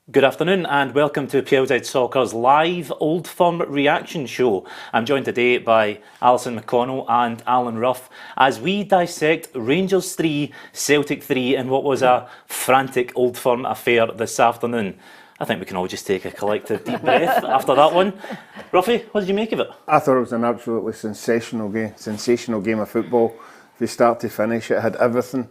Good afternoon and welcome to PLZ Soccer's live Old Firm reaction show. I'm joined today by Alison McConnell and Alan Ruff as we dissect Rangers 3, Celtic 3 in what was a frantic Old Firm affair this afternoon. I think we can all just take a collective deep breath after that one. Ruffy, what did you make of it? I thought it was an absolutely sensational game of football. From start to finish, it had everything.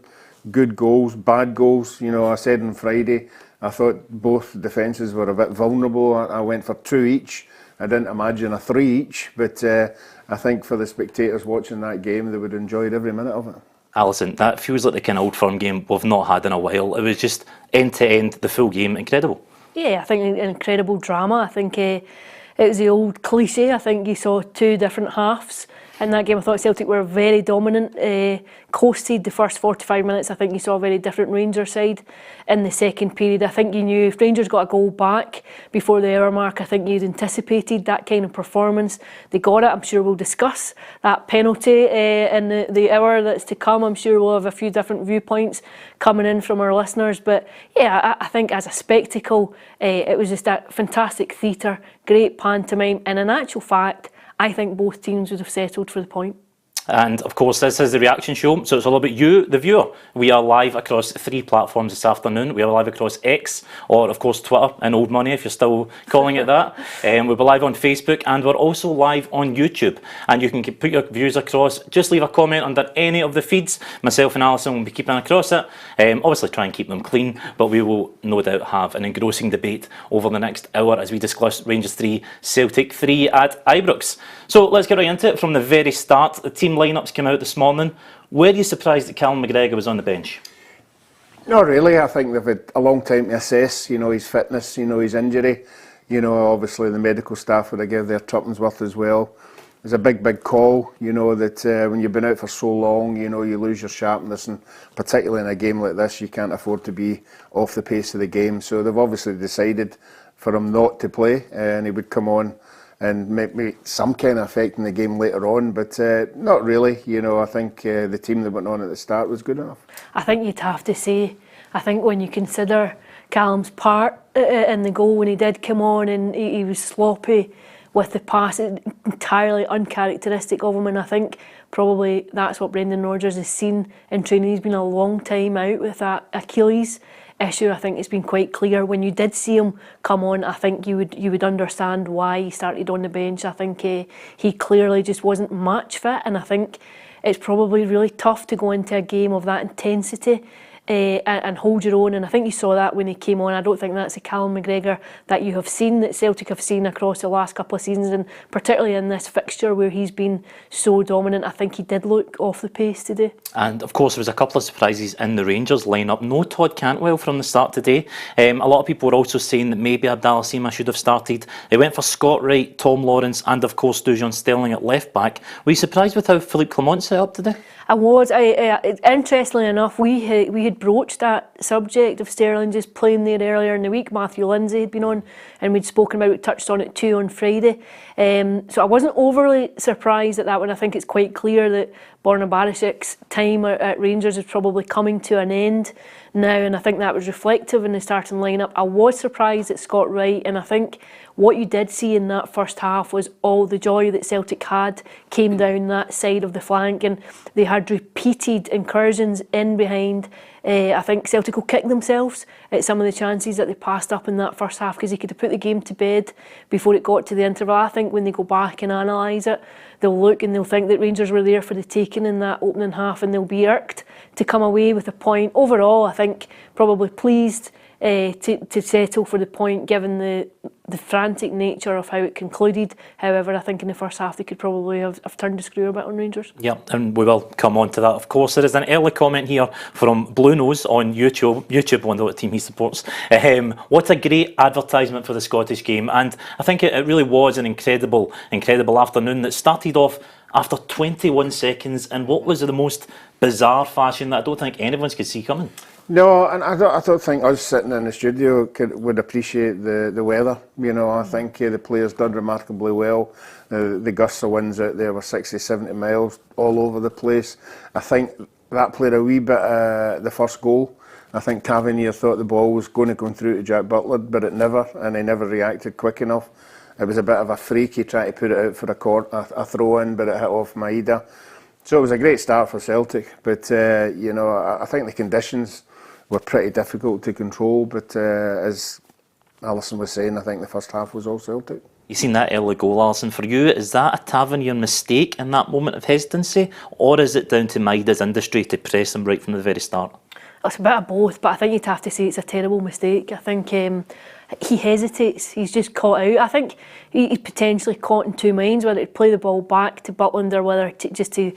Good goals, bad goals. You know, I said on Friday, I thought both defences were a bit vulnerable. I went for 2 each. I didn't imagine a 3 each, but I think for the spectators watching that game, they would have enjoyed every minute of it. Alison, that feels like the kind of Old Firm game we've not had in a while. It was just end to end, the full game, incredible. Yeah, I think an incredible drama. I think it was the old cliche. I think you saw 2 different halves in that game. I thought Celtic were very dominant, coasted the first 45 minutes. I think you saw a very different Rangers side in the second period. I think you knew if Rangers got a goal back before the hour mark, I think you'd anticipated that kind of performance. They got it. I'm sure we'll discuss that penalty in the hour that's to come. I'm sure we'll have a few different viewpoints coming in from our listeners. But yeah, I think as a spectacle, it was just a fantastic theatre, great pantomime, and in actual fact, I think both teams would have settled for the point. And of course, this is the reaction show, so it's all about you, the viewer. We are live across 3 platforms this afternoon. We are live across X, or of course Twitter, in old money if you're still calling it that. We'll be live on Facebook, and we're also live on YouTube. And you can put your views across. Just leave a comment under any of the feeds. Myself and Alison will be keeping across it. Obviously try and keep them clean, but we will no doubt have an engrossing debate over the next hour as we discuss Rangers 3, Celtic 3 at Ibrox. So let's get right into it from the very start. The team lineups came out this morning. Were you surprised that Callum McGregor was on the bench? Not really. I think they've had a long time to assess, his fitness, his injury. Obviously the medical staff would have given their tuppence worth as well. It's a big call, that when you've been out for so long, you lose your sharpness, and particularly in a game like this, you can't afford to be off the pace of the game. So they've obviously decided for him not to play, and he would come on and make some kind of effect in the game later on, but not really. I think the team that went on at the start was good enough. I think you'd have to say, I think when you consider Callum's part in the goal when he did come on and he was sloppy with the pass, entirely uncharacteristic of him, and I think probably that's what Brendan Rodgers has seen in training. He's been a long time out with that Achilles issue. I think it's been quite clear when you did see him come on. I think you would understand why he started on the bench. I think he clearly just wasn't match fit, and I think it's probably really tough to go into a game of that intensity and hold your own, and I think you saw that when he came on. I don't think that's a Callum McGregor that you have seen, that Celtic have seen across the last couple of seasons, and particularly in this fixture where he's been so dominant. I think he did look off the pace today. And of course there was a couple of surprises in the Rangers lineup. No Todd Cantwell from the start today. A lot of people were also saying that maybe Abdallah Sima should have started. They went for Scott Wright, Tom Lawrence, and of course Dujon Sterling at left back. Were you surprised with how Philippe Clement set up today? I was. Interestingly enough, we had broached that subject of Sterling just playing there earlier in the week. Matthew Lindsay had been on, and we'd spoken about it, touched on it too on Friday. So I wasn't overly surprised at that one. I think it's quite clear that Borna Barisić's time at Rangers is probably coming to an end now, and I think that was reflective in the starting lineup. I was surprised at Scott Wright, and I think what you did see in that first half was all the joy that Celtic had came down that side of the flank, and they had repeated incursions in behind. I think Celtic will kick themselves at some of the chances that they passed up in that first half, because they could have put the game to bed before it got to the interval. I think when they go back and analyse it, they'll look and they'll think that Rangers were there for the taking in that opening half, and they'll be irked to come away with a point. Overall, I think probably pleased to settle for the point given the frantic nature of how it concluded. However, I think in the first half they could probably have turned the screw a bit on Rangers. Yeah, and we will come on to that. Of course, there is an early comment here from Blue Nose on YouTube, wonder what team he supports. What a great advertisement for the Scottish game, and I think it really was an incredible afternoon that started off after 21 seconds in what was the most bizarre fashion that I don't think anyone could see coming. No, and I don't think us sitting in the studio would appreciate the weather. I think the players done remarkably well. The gusts of winds out there were 60, 70 miles all over the place. I think that played a wee bit the first goal. I think Tavernier thought the ball was going to go through to Jack Butland, but it never, and he never reacted quick enough. It was a bit of a freak. He tried to put it out for a throw-in, but it hit off Maeda. So it was a great start for Celtic, but you know, I think the conditions were pretty difficult to control, but as Alison was saying, I think the first half was all Celtic. You seen that early goal, Alison. For you, is that a Tavernier mistake in that moment of hesitancy, or is it down to Maeda's industry to press him right from the very start? It's a bit of both, but I think you'd have to say it's a terrible mistake. I think he hesitates. He's just caught out. I think he's potentially caught in two minds, whether to play the ball back to Butland or whether just to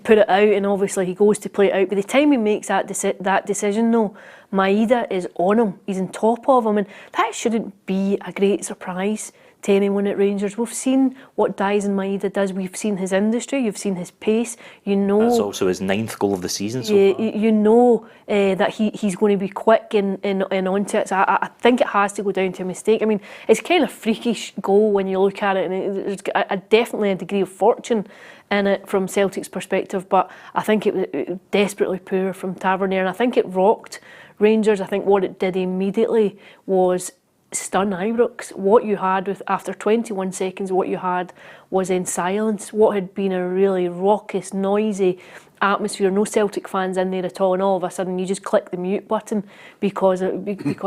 put it out, and obviously he goes to play it out. By the time he makes that decision, though, Maeda is on him. He's on top of him, and that shouldn't be a great surprise to anyone at Rangers. We've seen what Daizen Maeda does. We've seen his industry. You've seen his pace. You know that's also his 9th goal of the season so far. You know that he's going to be quick and onto it. So I think it has to go down to a mistake. I mean, it's kind of freakish goal when you look at it, and there's definitely a degree of fortune in it from Celtic's perspective. But I think it was desperately poor from Tavernier, and I think it rocked Rangers. I think what it did immediately was stun Ibrox. What you had after 21 seconds, what you had was in silence. What had been a really raucous, noisy atmosphere, no Celtic fans in there at all, and all of a sudden you just click the mute button because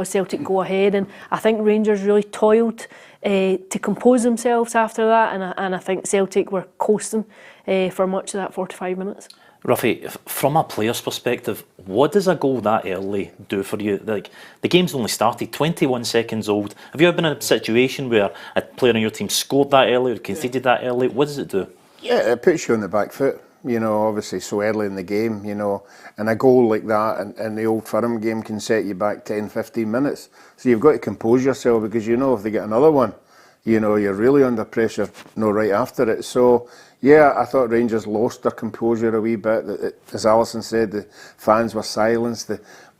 Celtic go ahead. And I think Rangers really toiled to compose themselves after that, and I think Celtic were coasting for much of that 45 minutes. Ruffy, from a player's perspective, what does a goal that early do for you? Like, the game's only started, 21 seconds old. Have you ever been in a situation where a player on your team scored that early or conceded that early? What does it do? Yeah, it puts you on the back foot, you know, obviously so early in the game, you know, and a goal like that in the Old Firm game can set you back 10, 15 minutes. So you've got to compose yourself, because you know if they get another one, you know, you're really under pressure, right after it. So, yeah, I thought Rangers lost their composure a wee bit. As Alison said, the fans were silenced.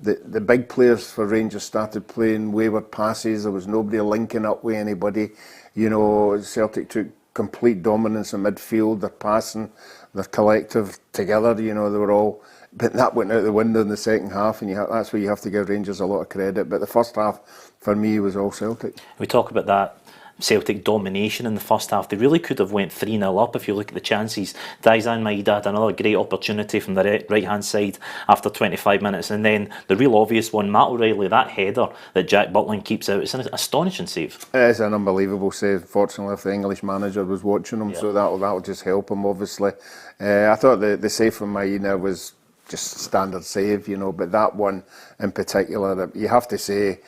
The big players for Rangers started playing wayward passes. There was nobody linking up with anybody. You know, Celtic took complete dominance in midfield. They're passing, they're collective together. You know, they were all... But that went out the window in the second half, and that's where you have to give Rangers a lot of credit. But the first half, for me, was all Celtic. We talk about that Celtic domination in the first half. They really could have went 3-0 up if you look at the chances. Daizen Maeda had another great opportunity from the right hand side after 25 minutes, and then the real obvious one, Matt O'Reilly, that header that Jack Butland keeps out, it's an astonishing save. It is an unbelievable save. Fortunately, if the English manager was watching him, so that'll just help him, obviously. I thought the save from Maeda was just standard save, you know, but that one in particular, you have to say,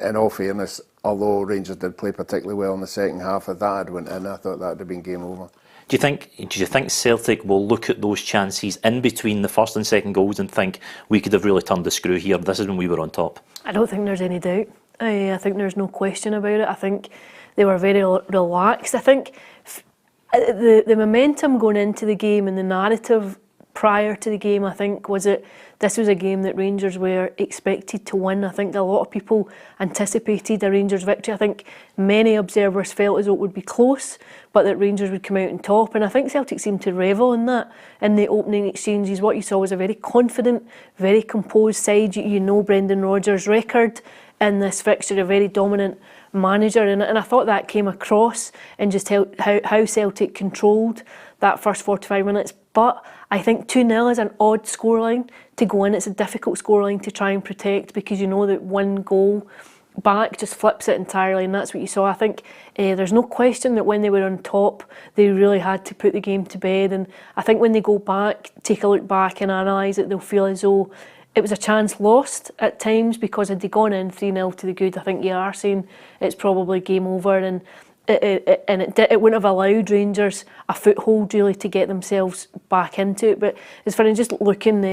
in all fairness, although Rangers did play particularly well in the second half, if that had went in, I thought that would have been game over. Do you think Celtic will look at those chances in between the first and second goals and think we could have really turned the screw here? This is when we were on top. I don't think there's any doubt. I think there's no question about it. I think they were very relaxed. I think the momentum going into the game and the narrative prior to the game, I think, was that this was a game that Rangers were expected to win. I think a lot of people anticipated a Rangers victory. I think many observers felt as though it would be close, but that Rangers would come out on top. And I think Celtic seemed to revel in that in the opening exchanges. What you saw was a very confident, very composed side. You know Brendan Rodgers' record in this fixture, a very dominant manager, and I thought that came across in just how Celtic controlled that first 45 minutes. But I think 2-0 is an odd scoreline to go in. It's a difficult scoreline to try and protect, because you know that one goal back just flips it entirely, and that's what you saw. I think there's no question that when they were on top, they really had to put the game to bed, and I think when they go back, take a look back and analyse it, they'll feel as though it was a chance lost at times, because had they gone in 3-0 to the good, I think you are saying it's probably game over, and it wouldn't have allowed Rangers a foothold really to get themselves back into it. But as far as just looking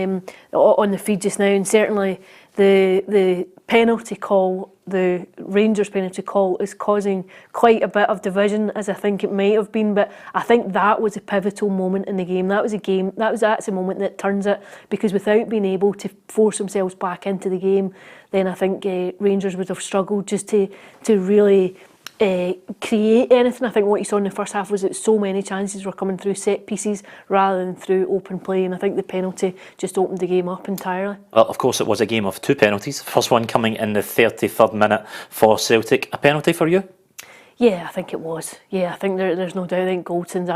on the feed just now, and certainly the penalty call, the Rangers penalty call, is causing quite a bit of division, as I think it might have been. But I think that was a pivotal moment in the game. That's a moment that turns it, because without being able to force themselves back into the game, then I think Rangers would have struggled just to really create anything. I think what you saw in the first half was that so many chances were coming through set pieces rather than through open play, and I think the penalty just opened the game up entirely. Well, of course, it was a game of 2 penalties. First one coming in the 33rd minute for Celtic. A penalty for you? Yeah, I think it was. Yeah, I think there's no doubt. I think Goldson's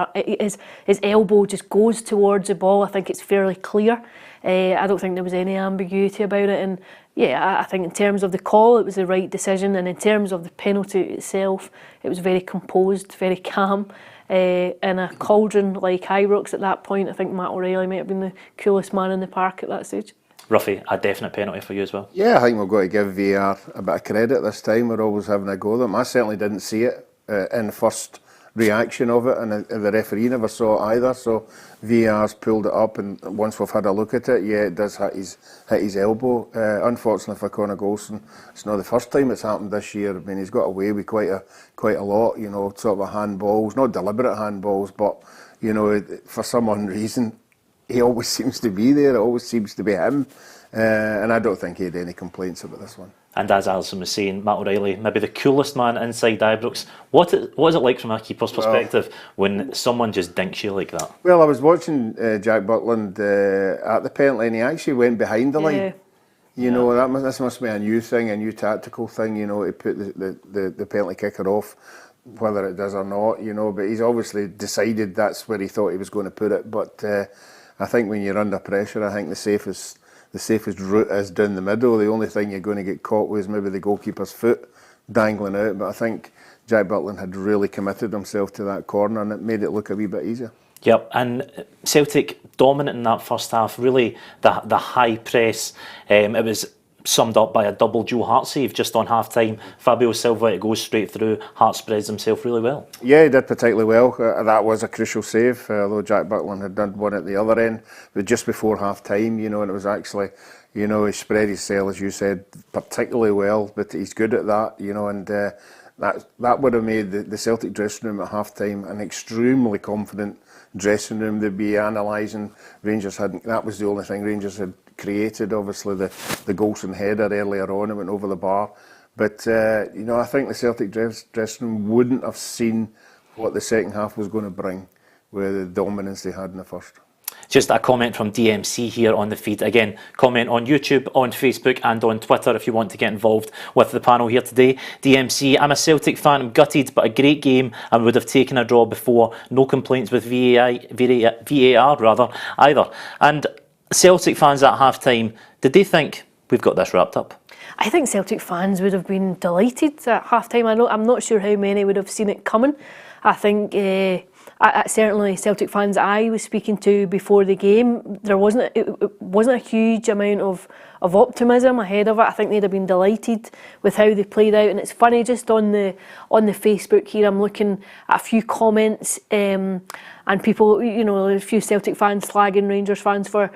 his elbow just goes towards the ball. I think it's fairly clear. I don't think there was any ambiguity about it. And yeah, I think in terms of the call, it was the right decision. And in terms of the penalty itself, it was very composed, very calm. In a cauldron like Ibrox at that point, I think Matt O'Reilly might have been the coolest man in the park at that stage. Ruffy, a definite penalty for you as well? Yeah, I think we've got to give VAR a bit of credit this time. We're always having a go at them. I certainly didn't see it in the first reaction of it, and the referee never saw it either. So VAR's pulled it up, and once we've had a look at it, yeah, it does hit his elbow. Unfortunately for Conor Golson, it's not the first time it's happened this year. I mean, he's got away with quite a lot, you know, sort of handballs, not deliberate handballs, but you know, for some unknown reason, he always seems to be there. It always seems to be him, and I don't think he had any complaints about this one. And as Alison was saying, Matt O'Reilly, maybe the coolest man inside Ibrox. What is it like from a keeper's perspective when someone just dinks you like that? Well, I was watching Jack Butland at the penalty, and he actually went behind the line. You know, this must be a new thing, a new tactical thing, you know, to put the penalty kicker off, whether it does or not, you know. But he's obviously decided that's where he thought he was going to put it. But I think when you're under pressure, I think the safest route is down the middle. The only thing you're going to get caught with is maybe the goalkeeper's foot dangling out. But I think Jack Butland had really committed himself to that corner, and it made it look a wee bit easier. Yep, and Celtic dominant in that first half. Really, the high press. It was summed up by a double Joe Hart save just on half time. Fabio Silva, it goes straight through. Hart spreads himself really well. Yeah, he did particularly well. That was a crucial save, although Jack Butland had done one at the other end, but just before half time, you know, and it was actually, you know, he spread his sail, as you said, particularly well, but he's good at that, you know, and that would have made the Celtic dressing room at half time an extremely confident dressing room. They'd be analysing. Rangers hadn't, that was the only thing Rangers had created, obviously the Golson header earlier on, it went over the bar, but you know, I think the Celtic dressing room wouldn't have seen what the second half was going to bring with the dominance they had in the first. Just a comment from DMC here on the feed. Again, comment on YouTube, on Facebook and on Twitter if you want to get involved with the panel here today. DMC, I'm a Celtic fan, I'm gutted, but a great game and would have taken a draw before. No complaints with VAR rather, either. And Celtic fans at half-time, did they think we've got this wrapped up? I think Celtic fans would have been delighted at half-time. I'm not sure how many would have seen it coming. I think certainly Celtic fans I was speaking to before the game, it wasn't a huge amount of optimism ahead of it. I think they'd have been delighted with how they played out. And it's funny, just on the Facebook here, I'm looking at a few comments and people, you know, a few Celtic fans slagging Rangers fans for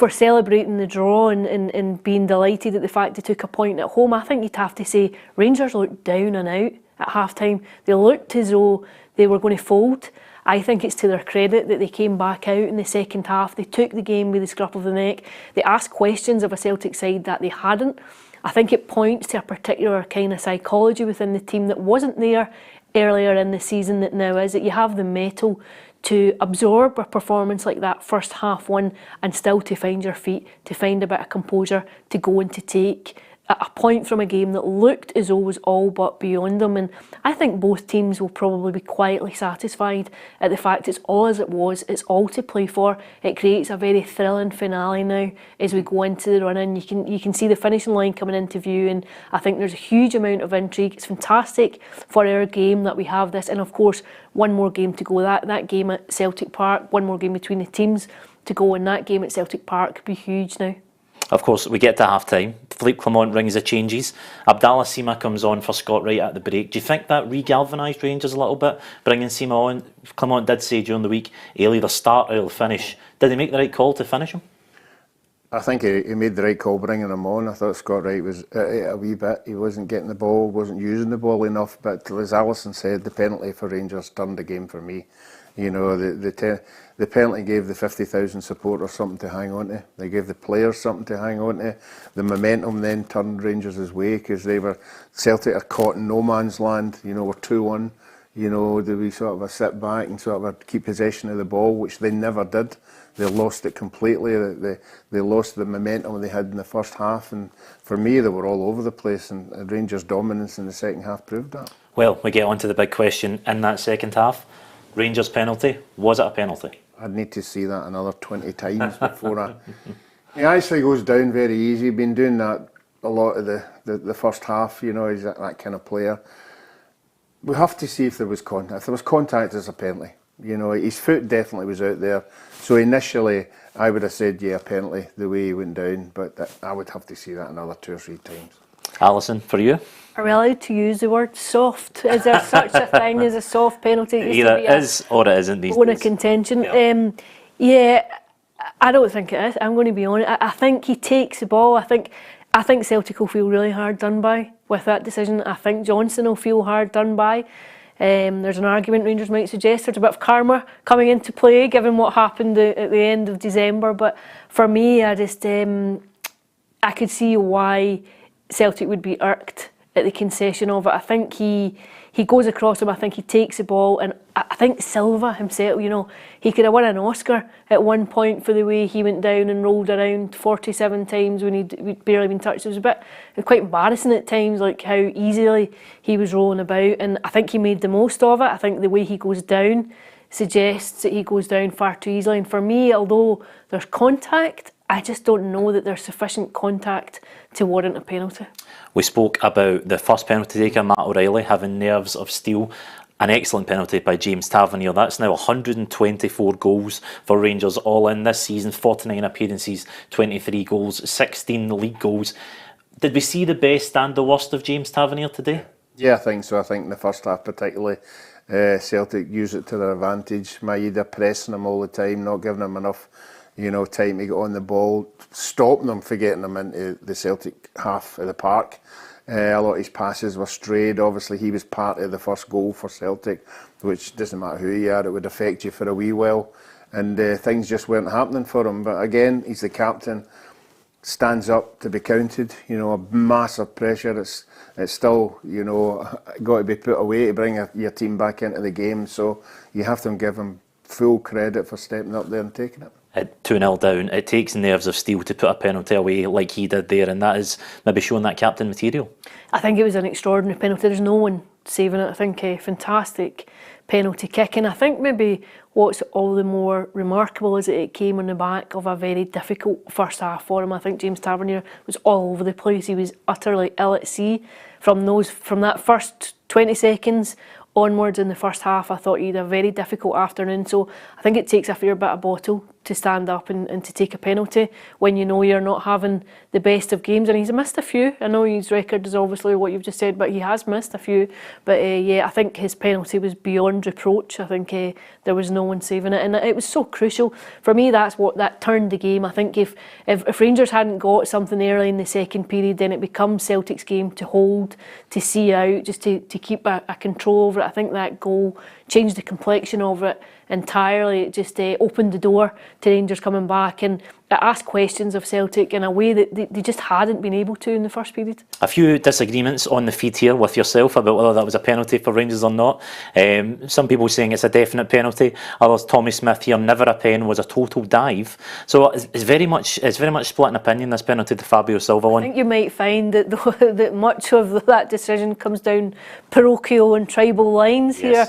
celebrating the draw and being delighted at the fact they took a point at home. I think you'd have to say Rangers looked down and out at half-time. They looked as though they were going to fold. I think it's to their credit that they came back out in the second half. They took the game with the scruff of the neck. They asked questions of a Celtic side that they hadn't. I think it points to a particular kind of psychology within the team that wasn't there earlier in the season that now is, that you have the mettle to absorb a performance like that first half one and still to find your feet, to find a bit of composure, to go and to take a point from a game that looked as though it was all but beyond them. And I think both teams will probably be quietly satisfied at the fact it's all as it was, it's all to play for. It creates a very thrilling finale now as we go into the run-in. You can see the finishing line coming into view, and I think there's a huge amount of intrigue. It's fantastic for our game that we have this, and of course one more game to go. That game at Celtic Park, one more game between the teams to go, and that game at Celtic Park could be huge now. Of course, we get to half-time. Philippe Clement rings the changes. Abdallah Sima comes on for Scott Wright at the break. Do you think that re-galvanised Rangers a little bit, bringing Sima on? Clement did say during the week he'll either start or he'll finish. Did he make the right call to finish him? I think he made the right call bringing him on. I thought Scott Wright was a wee bit. He wasn't getting the ball, wasn't using the ball enough. But as Alison said, the penalty for Rangers turned the game for me. You know, the penalty gave the 50,000 supporters something to hang on to. They gave the players something to hang on to. The momentum then turned Rangers' way because Celtic are caught in no man's land. You know, we're 2-1. You know, do we sort of a sit back and sort of keep possession of the ball, which they never did. They lost it completely. They lost the momentum they had in the first half, and for me, they were all over the place. And Rangers' dominance in the second half proved that. Well, we get on to the big question in that second half. Rangers penalty, was it a penalty? I'd need to see that another 20 times before He actually goes down very easy. Been doing that a lot of the first half. You know, he's that kind of player. We have to see if there was contact. If there was contact, it's a penalty. You know, his foot definitely was out there. So initially, I would have said, yeah, penalty, the way he went down. But I would have to see that another 2 or 3 times. Alison, for you? Are we allowed to use the word soft? Is there such a thing as a soft penalty? It either is or it isn't these days. Bone of contention. Yeah, I don't think it is. I'm going to be honest. I think he takes the ball. I think Celtic will feel really hard done by with that decision. I think Johnson will feel hard done by. There's an argument Rangers might suggest there's a bit of karma coming into play given what happened at the end of December. But for me, I could see why Celtic would be irked at the concession of it. I think he goes across him. I think he takes the ball, and I think Silva himself, you know, he could have won an Oscar at one point for the way he went down and rolled around 47 times when he'd barely been touched. It was quite embarrassing at times, like how easily he was rolling about, and I think he made the most of it. I think the way he goes down suggests that he goes down far too easily, and for me, although there's contact, I just don't know that there's sufficient contact to warrant a penalty. We spoke about the first penalty taker, Matt O'Reilly, having nerves of steel. An excellent penalty by James Tavernier. That's now 124 goals for Rangers all in this season, 49 appearances, 23 goals, 16 league goals. Did we see the best and the worst of James Tavernier today? Yeah, I think so. I think in the first half particularly, Celtic used it to their advantage. Maeda pressing him all the time, not giving him enough time to get on the ball, stopping them from getting them into the Celtic half of the park. A lot of his passes were strayed. Obviously, he was part of the first goal for Celtic, which doesn't matter who you are, it would affect you for a wee while. And things just weren't happening for him. But again, he's the captain, stands up to be counted. You know, a massive pressure. It's still, got to be put away to bring your team back into the game. So you have to give him full credit for stepping up there and taking it. At 2-0 down, it takes nerves of steel to put a penalty away like he did there, and that is maybe showing that captain material. I think it was an extraordinary penalty. There's no one saving it. I think a fantastic penalty kick, and I think maybe what's all the more remarkable is that it came on the back of a very difficult first half for him. I think James Tavernier was all over the place. He was utterly ill at sea from that first 20 seconds onwards in the first half. I thought he had a very difficult afternoon, so I think it takes a fair bit of bottle to stand up and to take a penalty when you know you're not having the best of games. And he's missed a few. I know his record is obviously what you've just said, but he has missed a few. But I think his penalty was beyond reproach. I think there was no one saving it, and it was so crucial. For me, that's what that turned the game. I think if Rangers hadn't got something early in the second period, then it becomes Celtic's game to hold, to see out, just to keep a control over it. I think that goal changed the complexion of it entirely. It just opened the door to Rangers coming back, and it asked questions of Celtic in a way that they just hadn't been able to in the first period. A few disagreements on the feed here with yourself about whether that was a penalty for Rangers or not. Some people saying it's a definite penalty. Others, Tommy Smith here, never a pen, was a total dive. So it's very much split in opinion, this penalty, the Fabio Silva one. I think you might find that much of that decision comes down parochial and tribal lines here.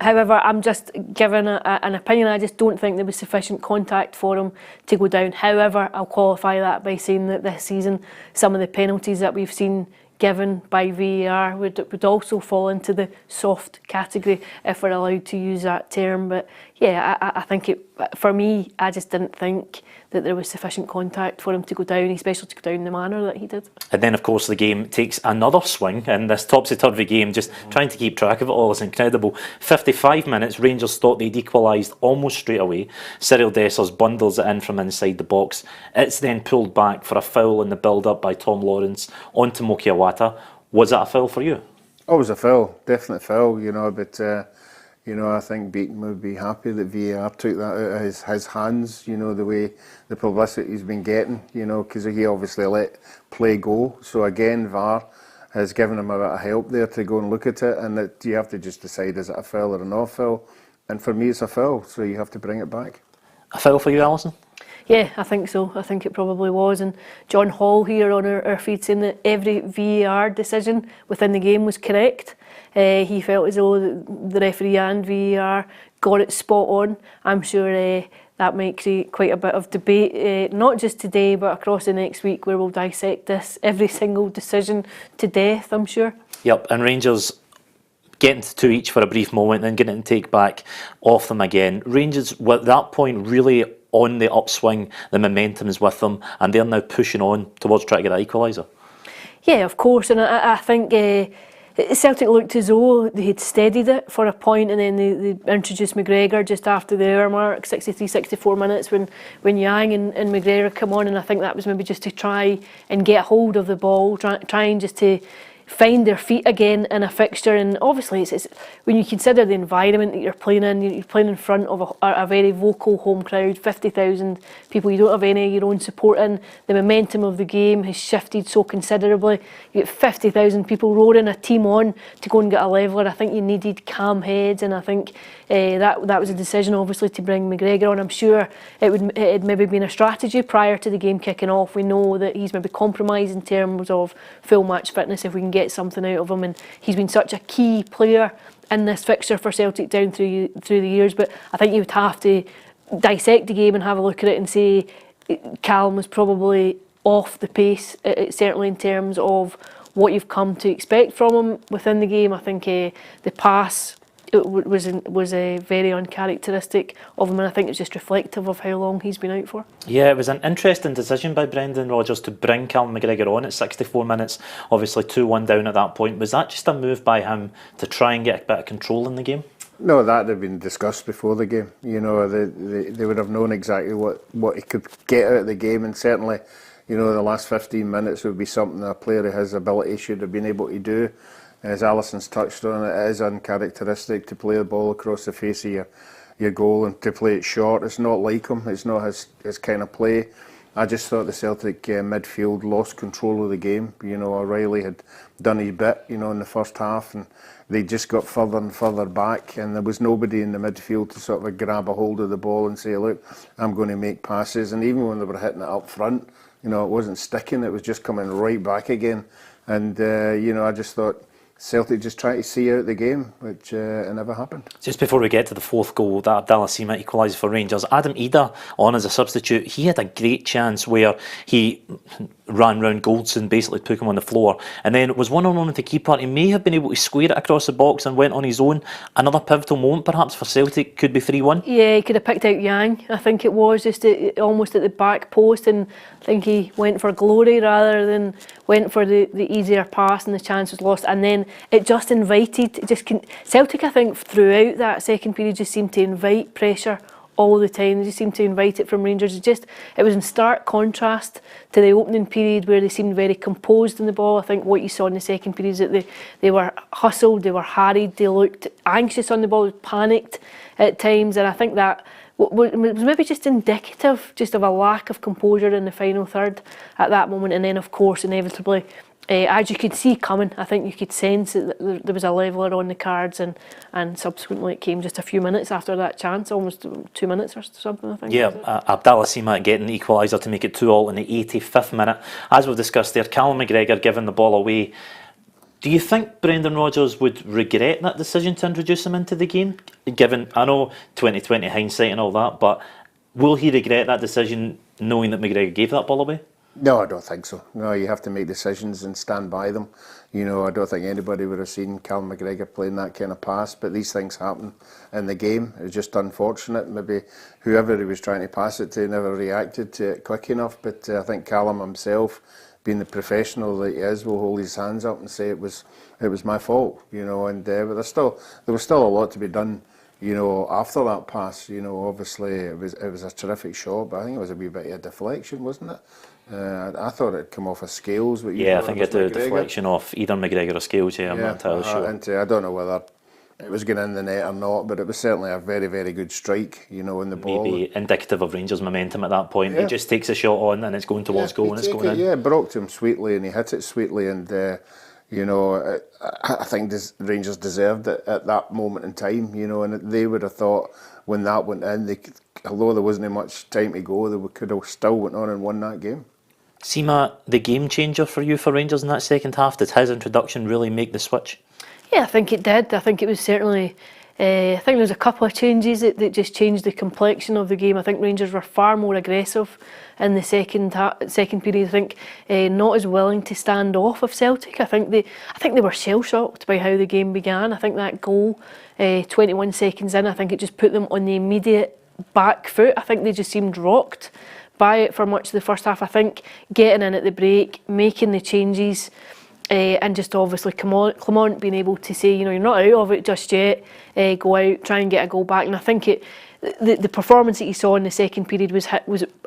However, I'm just giving an opinion. I just don't think there was sufficient contact for him to go down. However, I'll qualify that by saying that this season some of the penalties that we've seen given by VAR would also fall into the soft category, if we're allowed to use that term. But yeah, I think for me, I just didn't think that there was sufficient contact for him to go down, especially to go down in the manner that he did. And then, of course, the game takes another swing, and this topsy-turvy game, just trying to keep track of it all is incredible. 55 minutes, Rangers thought they'd equalised almost straight away. Cyriel Dessers bundles it in from inside the box. It's then pulled back for a foul in the build-up by Tom Lawrence onto Mokiawata. Was that a foul for you? Oh, it was a foul, definite foul, but You know, I think Beaton would be happy that VAR took that out of his hands, you know, the way the publicity he's been getting, you know, because he obviously let play go. So again, VAR has given him a bit of help there to go and look at it, and that you have to just decide, is it a foul or a no foul? And for me, it's a foul, so you have to bring it back. A foul for you, Alison? Yeah, I think so. I think it probably was. And John Hall here on our feed saying that every VAR decision within the game was correct. He felt as though the referee and VAR got it spot on. I'm sure that might create quite a bit of debate, not just today, but across the next week, where we'll dissect this, every single decision to death, I'm sure. Yep, and Rangers getting to 2 each for a brief moment, then getting to take back off them again. Rangers, at that point, really on the upswing, the momentum is with them, and they're now pushing on towards trying to get that equaliser. Yeah, of course, and I think Celtic looked as though they had steadied it for a point, and then they introduced McGregor just after the hour mark, 63, 64 minutes, when Yang and McGregor come on, and I think that was maybe just to try and get hold of the ball, trying just to find their feet again in a fixture. And obviously it's when you consider the environment that you're playing in front of a very vocal home crowd, 50,000 people, you don't have any of your own support in, the momentum of the game has shifted so considerably, you get 50,000 people roaring a team on to go and get a leveller. I think you needed calm heads, and I think that was a decision obviously to bring McGregor on. I'm sure it had maybe been a strategy prior to the game kicking off. We know that he's maybe compromised in terms of full match fitness if we can get something out of him, and he's been such a key player in this fixture for Celtic down through the years. But I think you would have to dissect the game and have a look at it and say Callum was probably off the pace, certainly in terms of what you've come to expect from him within the game. I think the pass was very uncharacteristic of him, and I think it's just reflective of how long he's been out for. Yeah, it was an interesting decision by Brendan Rodgers to bring Callum McGregor on at 64 minutes, obviously 2-1 down at that point. Was that just a move by him to try and get a bit of control in the game? No, that had been discussed before the game. You know, they would have known exactly what he could get out of the game, and certainly, you know, the last 15 minutes would be something a player of his ability should have been able to do. As Alison's touched on, it is uncharacteristic to play the ball across the face of your goal and to play it short. It's not like him. It's not his kind of play. I just thought the Celtic midfield lost control of the game. You know, O'Reilly had done his bit, you know, in the first half, and they just got further and further back, and there was nobody in the midfield to sort of grab a hold of the ball and say, look, I'm going to make passes. And even when they were hitting it up front, you know, it wasn't sticking. It was just coming right back again. And, you know, I just thought Celtic just tried to see out the game, which it never happened. Just before we get to the fourth goal, that Abdallah Sima equalised for Rangers, Adam Idah on as a substitute, he had a great chance where he ran round Goldson, basically took him on the floor, and then it was one-on-one with the keeper. He may have been able to square it across the box and went on his own. Another pivotal moment perhaps for Celtic, could be 3-1. Yeah, he could have picked out Yang, I think it was, just almost at the back post, and I think he went for glory rather than went for the easier pass, and the chance was lost. And then it just invited, Celtic, I think, throughout that second period just seemed to invite pressure all the time. They just seemed to invite it from Rangers. It was in stark contrast to the opening period where they seemed very composed in the ball. I think what you saw in the second period is that they were hustled, they were harried, they looked anxious on the ball, panicked at times, and I think that was maybe just indicative just of a lack of composure in the final third at that moment. And then of course inevitably, as you could see coming, I think you could sense that there was a leveller on the cards, and subsequently it came just a few minutes after that chance, almost 2 minutes or something, I think. Yeah, Abdallah Sima getting the equaliser to make it 2-2 in the 85th minute. As we've discussed there, Callum McGregor giving the ball away. Do you think Brendan Rodgers would regret that decision to introduce him into the game? Given, I know 2020 hindsight and all that, but will he regret that decision knowing that McGregor gave that ball away? No, I don't think so. No, you have to make decisions and stand by them. You know, I don't think anybody would have seen Callum McGregor playing that kind of pass, but these things happen in the game. It was just unfortunate. Maybe whoever he was trying to pass it to never reacted to it quick enough, but I think Callum himself, being the professional that he is, will hold his hands up and say it was my fault, you know. And but there was still a lot to be done, you know, after that pass. You know, obviously it was a terrific shot, but I think it was a wee bit of a deflection, wasn't it? I thought it'd come off of Scales. Yeah, I think it's a deflection off either McGregor or Scales. Yeah, I'm not entirely sure. I don't know whether it was going in the net or not, but it was certainly a very, very good strike, you know, in the ball. Maybe indicative of Rangers' momentum at that point. He just takes a shot on and it's going towards goal and it's going in. Yeah, it broke to him sweetly and he hit it sweetly, and you know, I think Rangers deserved it at that moment in time, you know, and they would have thought when that went in, although there wasn't much time to go, they could have still went on and won that game. Sima, the game changer for you for Rangers in that second half, did his introduction really make the switch? Yeah, I think it did. I think it was certainly, I think there was a couple of changes that just changed the complexion of the game. I think Rangers were far more aggressive in the second period. I think not as willing to stand off of Celtic. I think they were shell-shocked by how the game began. I think that goal, 21 seconds in, I think it just put them on the immediate back foot. I think they just seemed rocked by it for much of the first half. I think getting in at the break, making the changes, and just obviously Clement being able to say, you know, you're not out of it just yet, go out, try and get a goal back. And I think the performance that you saw in the second period was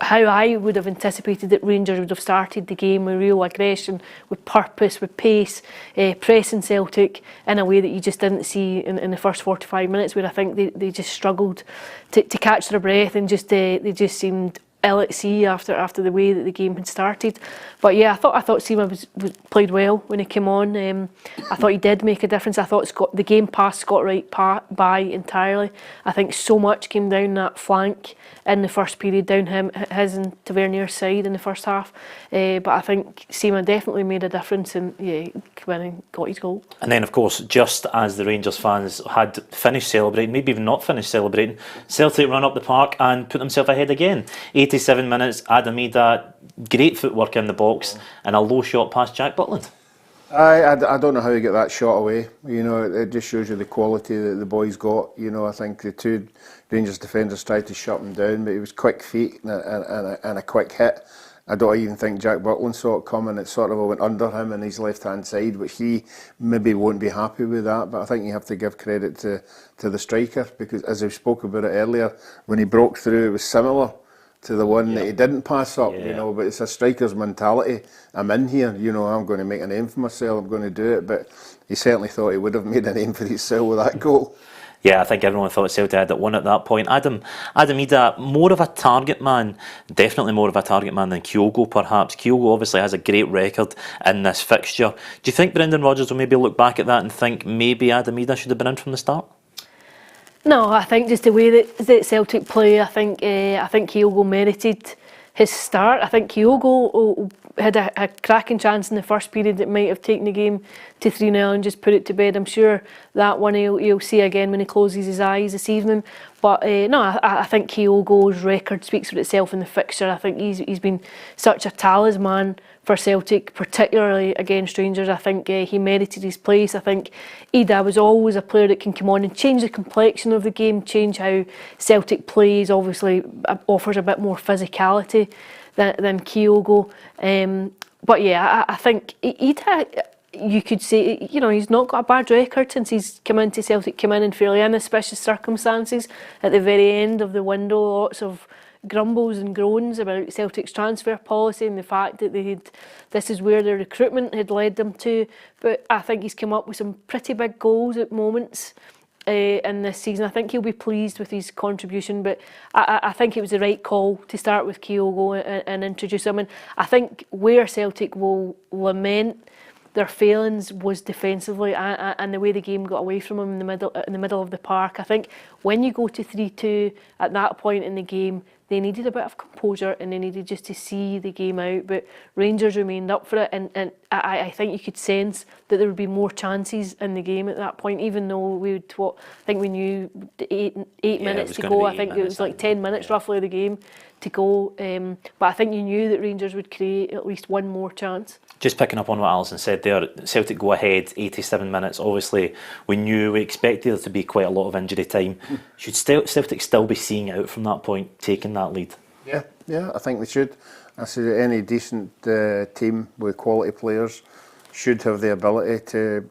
how I would have anticipated that Rangers would have started the game, with real aggression, with purpose, with pace, pressing Celtic in a way that you just didn't see in the first 45 minutes, where I think they just struggled to catch their breath and they just seemed ill at sea after the way that the game had started. But yeah, I thought Sima was played well when he came on. I thought he did make a difference. I thought the game passed Scott Wright by entirely. I think so much came down that flank in the first period, down his and Tavernier's side in the first half. But I think Sima definitely made a difference, and yeah, he came in and got his goal. And then of course, just as the Rangers fans had finished celebrating, maybe even not finished celebrating, Celtic run up the park and put themselves ahead again. 87 minutes, Daizen Maeda, great footwork in the box and a low shot past Jack Butland. I don't know how he got that shot away. You know, it just shows you the quality that the boys got. You know, I think the two Rangers defenders tried to shut him down, but he was quick feet and a quick hit. I don't even think Jack Butland saw it coming. It sort of went under him on his left-hand side, which he maybe won't be happy with that. But I think you have to give credit to the striker, because as we spoke about it earlier, when he broke through, it was similar to the one that he didn't pass up, you know, but it's a striker's mentality. I'm in here, you know, I'm going to make a name for myself, I'm going to do it, but he certainly thought he would have made a name for himself with that goal. Yeah, I think everyone thought Celtic had it won at that point. Daizen Maeda, more of a target man, definitely more of a target man than Kyogo perhaps. Kyogo obviously has a great record in this fixture. Do you think Brendan Rodgers will maybe look back at that and think maybe Daizen Maeda should have been in from the start? No, I think just the way that Celtic play, I think Kyogo merited his start. I think Kyogo had a cracking chance in the first period that might have taken the game to 3-0 and just put it to bed. I'm sure that one he'll see again when he closes his eyes this evening. But no, I think Kyogo's record speaks for itself in the fixture. I think he's been such a talisman for Celtic, particularly against Rangers. I think he merited his place. I think Idah was always a player that can come on and change the complexion of the game, change how Celtic plays. Obviously offers a bit more physicality than Kyogo. But yeah, I think Idah, you could say, you know, he's not got a bad record since he's come into Celtic, come in fairly inauspicious circumstances at the very end of the window. Lots of grumbles and groans about Celtic's transfer policy and the fact that this is where their recruitment had led them to. But I think he's come up with some pretty big goals at moments in this season. I think he'll be pleased with his contribution, but I think it was the right call to start with Kyogo and introduce him. And I think where Celtic will lament their failings was defensively and the way the game got away from them in the middle of the park. I think when you go to 3-2 at that point in the game, they needed a bit of composure and they needed just to see the game out. But Rangers remained up for it, and I think you could sense that there would be more chances in the game at that point, even though I think we knew eight minutes to go. I think it was like 10 minutes roughly of the game to go. But I think you knew that Rangers would create at least one more chance. Just picking up on what Alison said there, Celtic go ahead, 87 minutes. Obviously, we expected there to be quite a lot of injury time. Should Celtic still be seeing out from that point, taking that lead? Yeah, I think they should. I say any decent team with quality players should have the ability to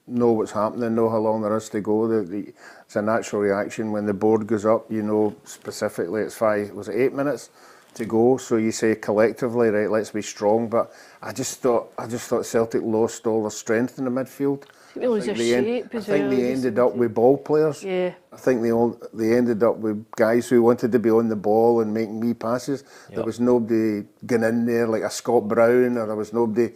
know what's happening, know how long there is to go. It's a natural reaction when the board goes up. You know specifically it's 8 minutes to go, so you say collectively, right, let's be strong. But I just thought Celtic lost all their strength in the midfield. They lose their shape as well. I think they ended up with ball players. Yeah. I think they ended up with guys who wanted to be on the ball and making wee passes. Yep. There was nobody going in there like a Scott Brown, or there was nobody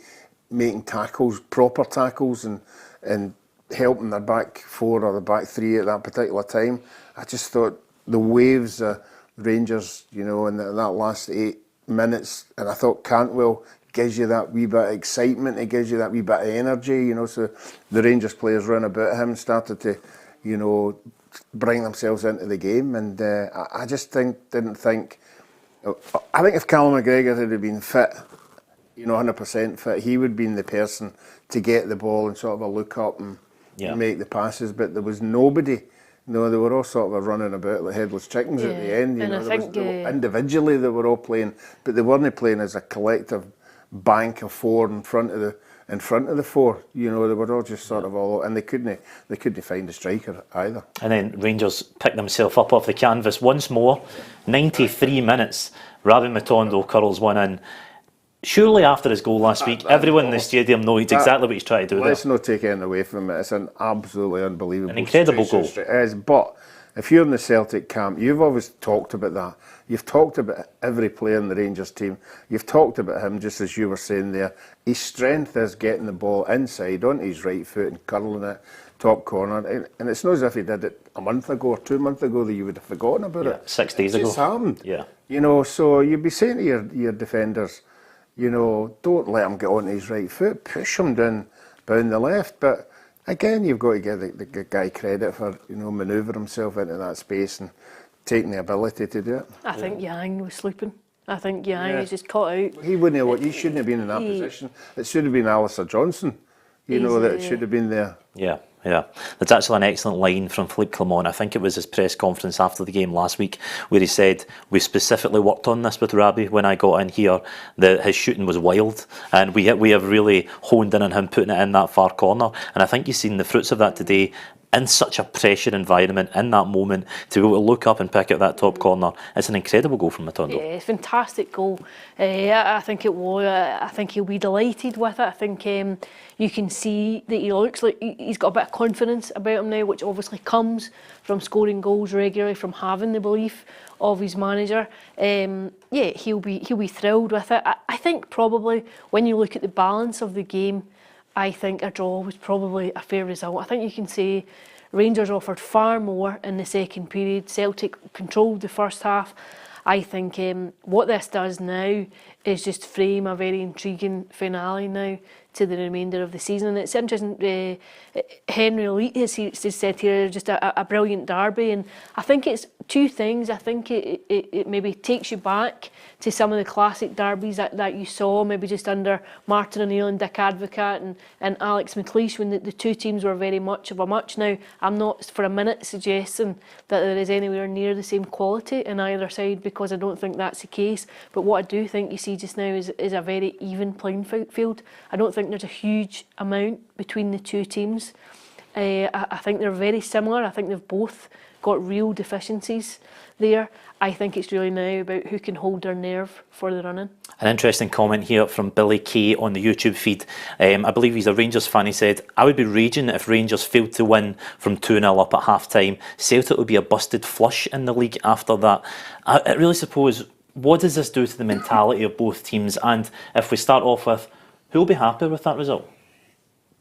making tackles, proper tackles, and helping their back four or the back three at that particular time. I just thought the waves of Rangers, you know, in that last 8 minutes, and I thought Cantwell gives you that wee bit of excitement, it gives you that wee bit of energy, you know, so the Rangers players run about him, started to, you know, bring themselves into the game, and I just didn't think, I think if Callum McGregor had been fit, you know, 100% fit, he would have been the person to get the ball and sort of a look up and make the passes, but there was nobody. No, they were all sort of running about like headless chickens at the end. You know, individually they were all playing, but they weren't playing as a collective bank of four in front of the four. You know, they were all just sort of all, and they couldn't find a striker either. And then Rangers picked themselves up off the canvas once more. 93 minutes. Rabbi Matondo curls one in. Surely after his goal last week, everyone in the stadium knows exactly what he's trying to do. Let's not take anything away from it. It's an absolutely unbelievable, an incredible goal. It is, but if you're in the Celtic camp, you've always talked about that. You've talked about every player in the Rangers team. You've talked about him, just as you were saying there. His strength is getting the ball inside onto his right foot and curling it top corner. And it's not as if he did it a month ago or 2 months ago that you would have forgotten about it. 6 days ago. It's happened. Yeah. You know, so you'd be saying to your defenders, you know, don't let him get on his right foot, push him down the left. But again, you've got to give the guy credit for, you know, manoeuvring himself into that space and taking the ability to do it. I think Yang was sleeping. I think Yang is just caught out. He shouldn't have been in that position. It should have been Alistair Johnson, you know, that it should have been there. Yeah. There's actually an excellent line from Philippe Clement. I think it was his press conference after the game last week, where he said, we specifically worked on this with Rabbi when I got in here. His shooting was wild, and we have really honed in on him putting it in that far corner. And I think you've seen the fruits of that today. In such a pressure environment, in that moment, to be able to look up and pick out that top corner, it's an incredible goal from Matondo. Yeah, fantastic goal. I think it was. I think he'll be delighted with it. I think you can see that he looks like he's got a bit of confidence about him now, which obviously comes from scoring goals regularly, from having the belief of his manager. He'll be thrilled with it. I think probably when you look at the balance of the game, I think a draw was probably a fair result. I think you can say Rangers offered far more in the second period. Celtic controlled the first half. I think what this does now is just frame a very intriguing finale now to the remainder of the season. And it's interesting, Henry Elite has said here, just a brilliant derby. And I think it's two things. I think it maybe takes you back to some of the classic derbies that you saw, maybe just under Martin O'Neill and Dick Advocaat and Alex McLeish, when the two teams were very much of a much. Now, I'm not for a minute suggesting that there is anywhere near the same quality in either side, because I don't think that's the case. But what I do think you see just now is a very even playing field. I don't think there's a huge amount between the two teams. I think they're very similar. I think they've both got real deficiencies there. I think it's really now about who can hold their nerve for the run-in. An interesting comment here from Billy Kay on the YouTube feed. I believe he's a Rangers fan. He said, I would be raging if Rangers failed to win from 2-0 up at half-time. Celtic would be a busted flush in the league after that. I really suppose, what does this do to the mentality of both teams? And if we start off with, who will be happy with that result?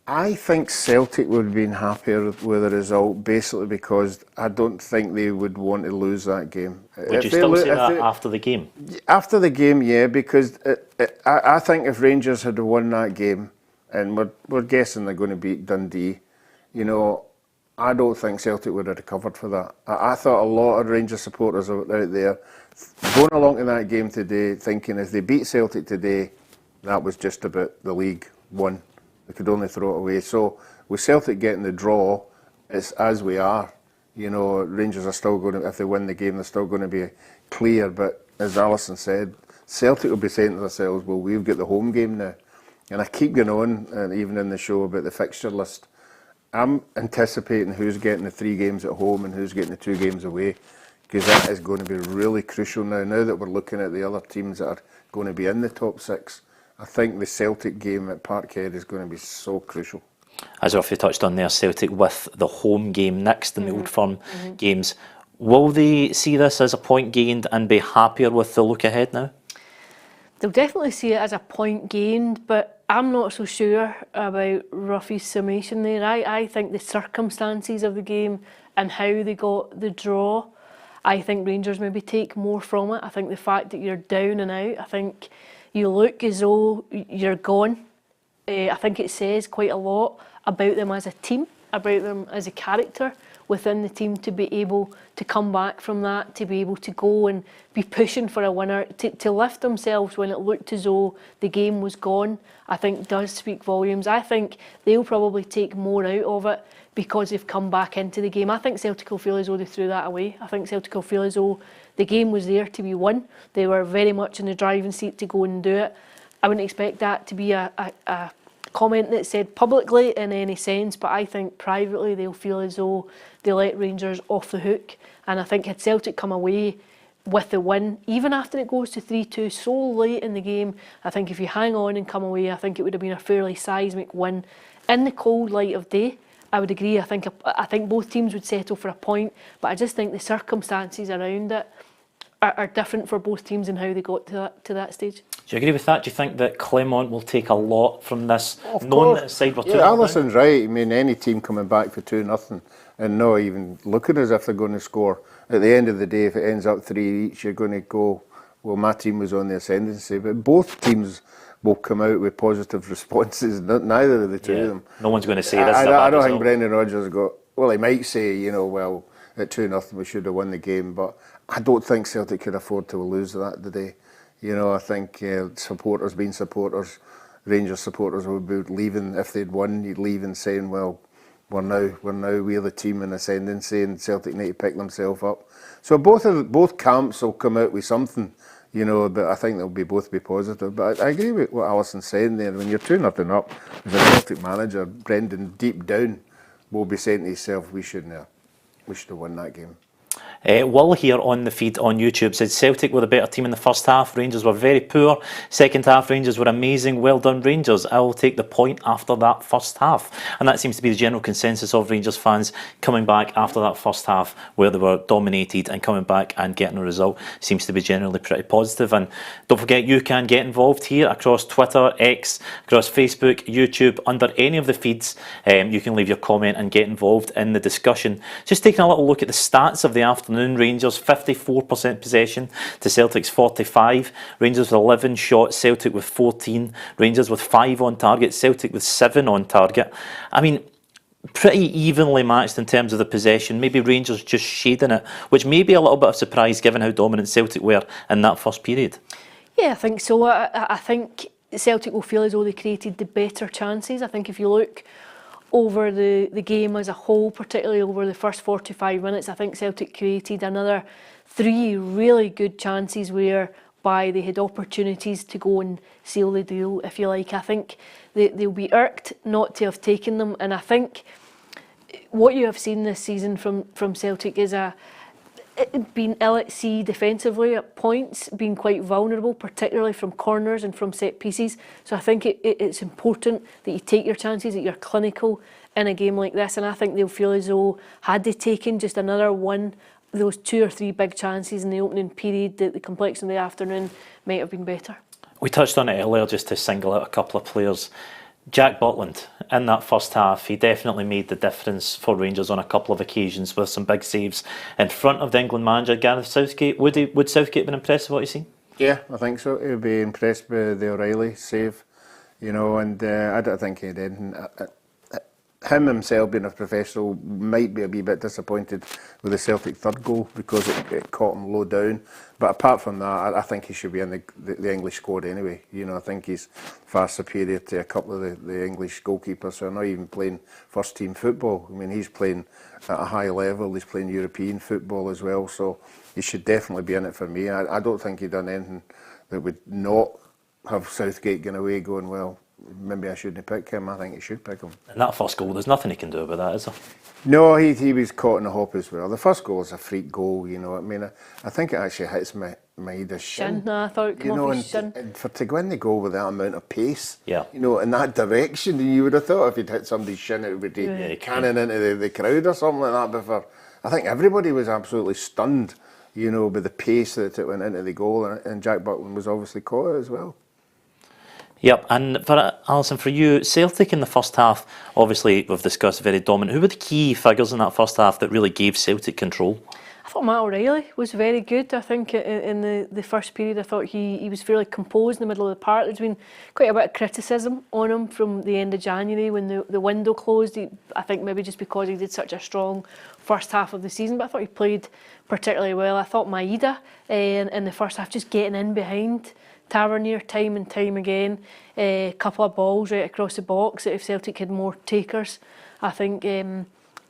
I think Celtic would have been happier with the result, basically because I don't think they would want to lose that game. Would you still say that after the game? After the game, yeah, because I think if Rangers had won that game, and we're guessing they're going to beat Dundee, you know, I don't think Celtic would have recovered for that. I thought a lot of Rangers supporters out there going along to that game today thinking if they beat Celtic today, that was just about the league won. They could only throw it away. So with Celtic getting the draw, it's as we are. You know, Rangers are still going to, if they win the game, they're still going to be clear. But as Alison said, Celtic will be saying to themselves, well, we've got the home game now. And I keep going on, and even in the show, about the fixture list. I'm anticipating who's getting the 3 games at home and who's getting the 2 games away, because that is going to be really crucial now that we're looking at the other teams that are going to be in the top 6. I think the Celtic game at Parkhead is going to be so crucial. As Ruffy touched on there, Celtic with the home game next in the Old Firm games. Will they see this as a point gained and be happier with the look ahead now? They'll definitely see it as a point gained, but I'm not so sure about Ruffy's summation there. I think the circumstances of the game and how they got the draw, I think Rangers maybe take more from it. I think the fact that you're down and out, I think you look as though you're gone. I think it says quite a lot about them as a team, about them as a character within the team, to be able to come back from that, to be able to go and be pushing for a winner, to lift themselves when it looked as though the game was gone, I think does speak volumes. I think they'll probably take more out of it because they've come back into the game. I think Celtic will feel as though they threw that away. I think Celtic will feel as though the game was there to be won. They were very much in the driving seat to go and do it. I wouldn't expect that to be a comment that's said publicly in any sense, but I think privately they'll feel as though they let Rangers off the hook. And I think had Celtic come away with the win, even after it goes to 3-2 so late in the game, I think if you hang on and come away, I think it would have been a fairly seismic win in the cold light of day. I would agree. I think both teams would settle for a point, but I just think the circumstances around it are different for both teams and how they got to that stage. Do you agree with that? Do you think that Clement will take a lot from this, knowing that his side were 2-0? Yeah, Alison's right. I mean, any team coming back for 2-0 and not even looking as if they're going to score, at the end of the day, if it ends up 3 each, you're going to go, well, my team was on the ascendancy. But both teams will come out with positive responses, neither of the two of them. No one's going to say this is a bad I don't result. think Brendan Rodgers got, well, he might say, well, at 2-0 we should have won the game, but I don't think Celtic could afford to lose that today. I think supporters being supporters, Rangers supporters would be leaving if they'd won. You'd leave and saying, "Well, we're the team in ascendancy, and Celtic need to pick themselves up." So both camps will come out with something, But I think they'll both be positive. But I agree with what Alison's saying there. When you're 2-0 up, as a Celtic manager, Brendan deep down will be saying to himself, "We should have won that game." Will here on the feed on YouTube said Celtic were the better team in the first half. Rangers were very poor. Second half, Rangers were amazing. Well done, Rangers. I will take the point after that first half. And that seems to be the general consensus of Rangers fans coming back after that first half where they were dominated, and coming back and getting a result seems to be generally pretty positive. And don't forget, you can get involved here across Twitter, X, across Facebook, YouTube, under any of the feeds. You can leave your comment and get involved in the discussion. Just taking a little look at the stats of the afternoon. Rangers 54% possession to Celtic's 45. Rangers with 11 shots, Celtic with 14. Rangers with 5 on target, Celtic with 7 on target. I mean, pretty evenly matched in terms of the possession. Maybe Rangers just shading it, which may be a little bit of surprise given how dominant Celtic were in that first period. Yeah, I think so. I think Celtic will feel as though they created the better chances. I think if you look over the game as a whole, particularly over the first 45 minutes, I think Celtic created another 3 really good chances whereby they had opportunities to go and seal the deal, if you like. I think they'll be irked not to have taken them, and I think what you have seen this season from Celtic is being ill at sea defensively at points, being quite vulnerable, particularly from corners and from set pieces. So I think it's important that you take your chances, that you're clinical in a game like this. And I think they'll feel as though had they taken just another one, those 2 or 3 big chances in the opening period, the complexion of the afternoon might have been better. We touched on it earlier, just to single out a couple of players. Jack Butland, in that first half, he definitely made the difference for Rangers on a couple of occasions with some big saves in front of the England manager, Gareth Southgate. Would Southgate have been impressed with what he's seen? Yeah, I think so. He'd be impressed with the O'Reilly save, and I don't think he did. Him himself, being a professional, might be a wee bit disappointed with the Celtic third goal because it caught him low down. But apart from that, I think he should be in the English squad anyway. I think he's far superior to a couple of the English goalkeepers who are not even playing first team football. I mean, he's playing at a high level. He's playing European football as well. So he should definitely be in it for me. I don't think he'd done anything that would not have Southgate going away going, well, maybe I shouldn't pick him. I think he should pick him. And that first goal, there's nothing he can do about that, is there? No, he was caught in the hop as well. The first goal is a freak goal, I mean, I think it actually hits Maeda's shin. I thought it came off his shin. And for to go in the goal with that amount of pace, yeah, in that direction, you would have thought if he'd hit somebody's shin, it would be cannon into the crowd or something like that. Before, I think everybody was absolutely stunned, with the pace that it went into the goal, and Jack Butland was obviously caught as well. Yep, and for Alison, for you, Celtic in the first half, obviously we've discussed very dominant. Who were the key figures in that first half that really gave Celtic control? I thought Matt O'Reilly was very good. I think in the first period, I thought he was fairly composed in the middle of the park. There's been quite a bit of criticism on him from the end of January when the window closed. I think maybe just because he did such a strong first half of the season, but I thought he played particularly well. I thought Maeda in the first half, just getting in behind Tavernier time and time again, a couple of balls right across the box. If Celtic had more takers, I think they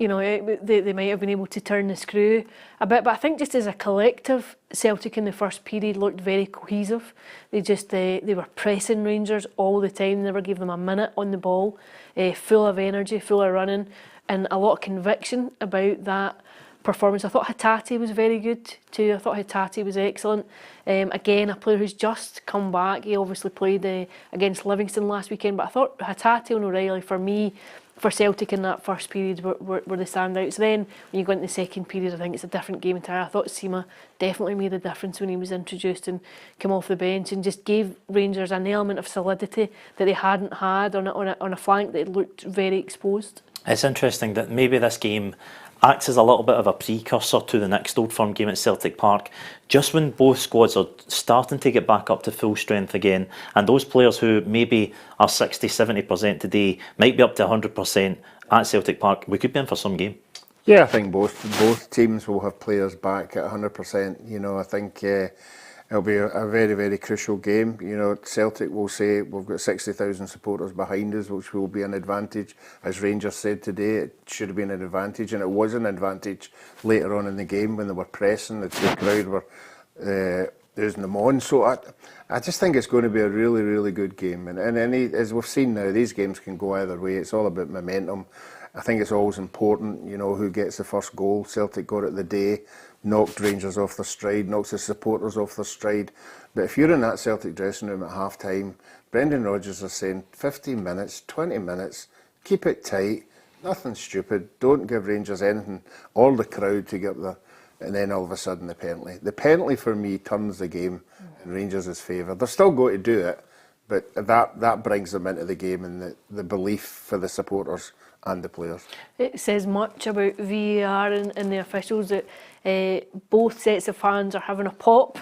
might have been able to turn the screw a bit. But I think just as a collective, Celtic in the first period looked very cohesive. They were pressing Rangers all the time. Never gave them a minute on the ball. Full of energy, full of running, and a lot of conviction about that performance. I thought Hatate was very good too. I thought Hatate was excellent. Again, a player who's just come back. He obviously played against Livingston last weekend, but I thought Hatate and O'Reilly, for me, for Celtic in that first period, were the standouts. Then when you go into the second period, I think it's a different game entirely. I thought Sima definitely made a difference when he was introduced and came off the bench and just gave Rangers an element of solidity that they hadn't had on a flank that looked very exposed. It's interesting that maybe this game acts as a little bit of a precursor to the next Old Firm game at Celtic Park, just when both squads are starting to get back up to full strength again, and those players who maybe are 60-70% today might be up to 100% at Celtic Park. We could be in for some game. Yeah, I think both teams will have players back at 100%. I think it'll be a very, very crucial game. Celtic will say we've got 60,000 supporters behind us, which will be an advantage. As Rangers said today, it should have been an advantage, and it was an advantage later on in the game when they were pressing. The crowd were oozing them on. So I just think it's going to be a really, really good game. And as we've seen now, these games can go either way. It's all about momentum. I think it's always important, who gets the first goal. Celtic got it the day, knocked Rangers off their stride, knocks the supporters off their stride. But if you're in that Celtic dressing room at half time, Brendan Rodgers is saying 15 minutes, 20 minutes, keep it tight, nothing stupid, don't give Rangers anything, or the crowd to get there, and then all of a sudden the penalty. The penalty for me turns the game in Rangers' favour. They're still going to do it, but that brings them into the game and the belief for the supporters and the players. It says much about VAR and the officials that both sets of fans are having a pop.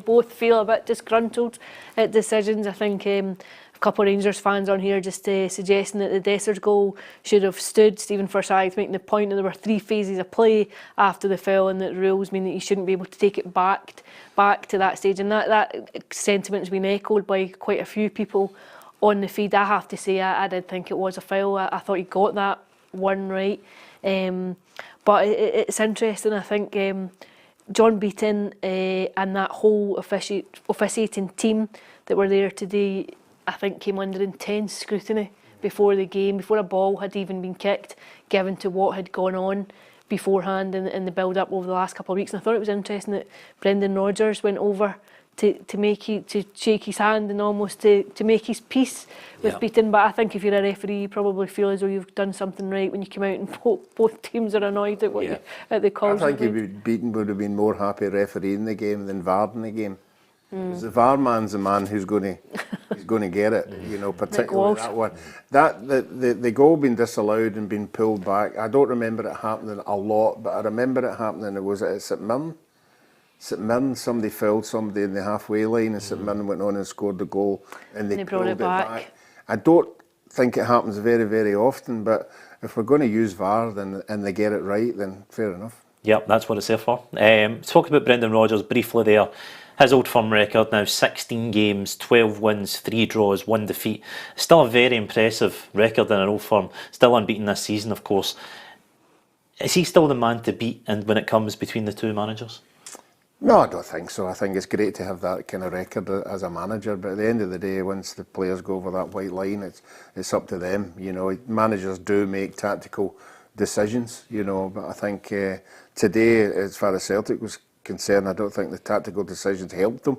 Both feel a bit disgruntled at decisions. I think a couple of Rangers fans on here just suggesting that the Dessers goal should have stood. Stephen Forsyth making the point that there were 3 phases of play after the foul and that the rules mean that you shouldn't be able to take it back to that stage. And that sentiment has been echoed by quite a few people on the feed. I have to say I did think it was a foul. I thought he got that one right. But it's interesting. I think John Beaton and that whole officiating team that were there today, I think came under intense scrutiny before the game, before a ball had even been kicked, given to what had gone on beforehand in the build-up over the last couple of weeks. And I thought it was interesting that Brendan Rodgers went over to shake his hand and almost to make his peace with Beaton. But I think if you're a referee, you probably feel as though you've done something right when you come out and both teams are annoyed at what at the calls. I think Beaton would have been more happy refereeing the game than VAR in the game. Because the VAR man's the man who's going to get it, particularly that one. The goal being disallowed and being pulled back, I don't remember it happening a lot, but I remember it happening. Was it at St Mirren? St Mirren, somebody fouled somebody in the halfway line, and St Mirren went on and scored the goal, and they pulled it back. I don't think it happens very, very often, but if we're going to use VAR and they get it right, then fair enough. Yep, that's what it's there for. Talking about Brendan Rodgers briefly there, his Old Firm record now 16 games, 12 wins, 3 draws, 1 defeat. Still a very impressive record in an Old Firm. Still unbeaten this season, of course. Is he still the man to beat and when it comes between the two managers? No, I don't think so. I think it's great to have that kind of record as a manager, but at the end of the day, once the players go over that white line, it's up to them. Managers do make tactical decisions, but I think today, as far as Celtic was concerned, I don't think the tactical decisions helped them.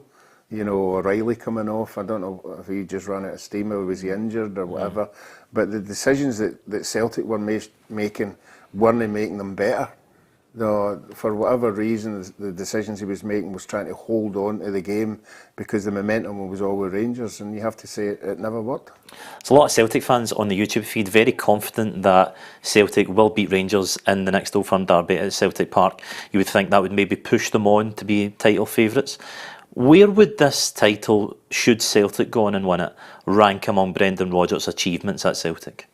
You know, O'Reilly coming off, I don't know if he just ran out of steam or was he injured or whatever. But the decisions that Celtic were making weren't making them better. For whatever reason, the decisions he was making was trying to hold on to the game because the momentum was all with Rangers, and you have to say it never worked. There's a lot of Celtic fans on the YouTube feed very confident that Celtic will beat Rangers in the next Old Firm derby at Celtic Park. You would think that would maybe push them on to be title favourites. Where would this title, should Celtic go on and win it, rank among Brendan Rodgers' achievements at Celtic?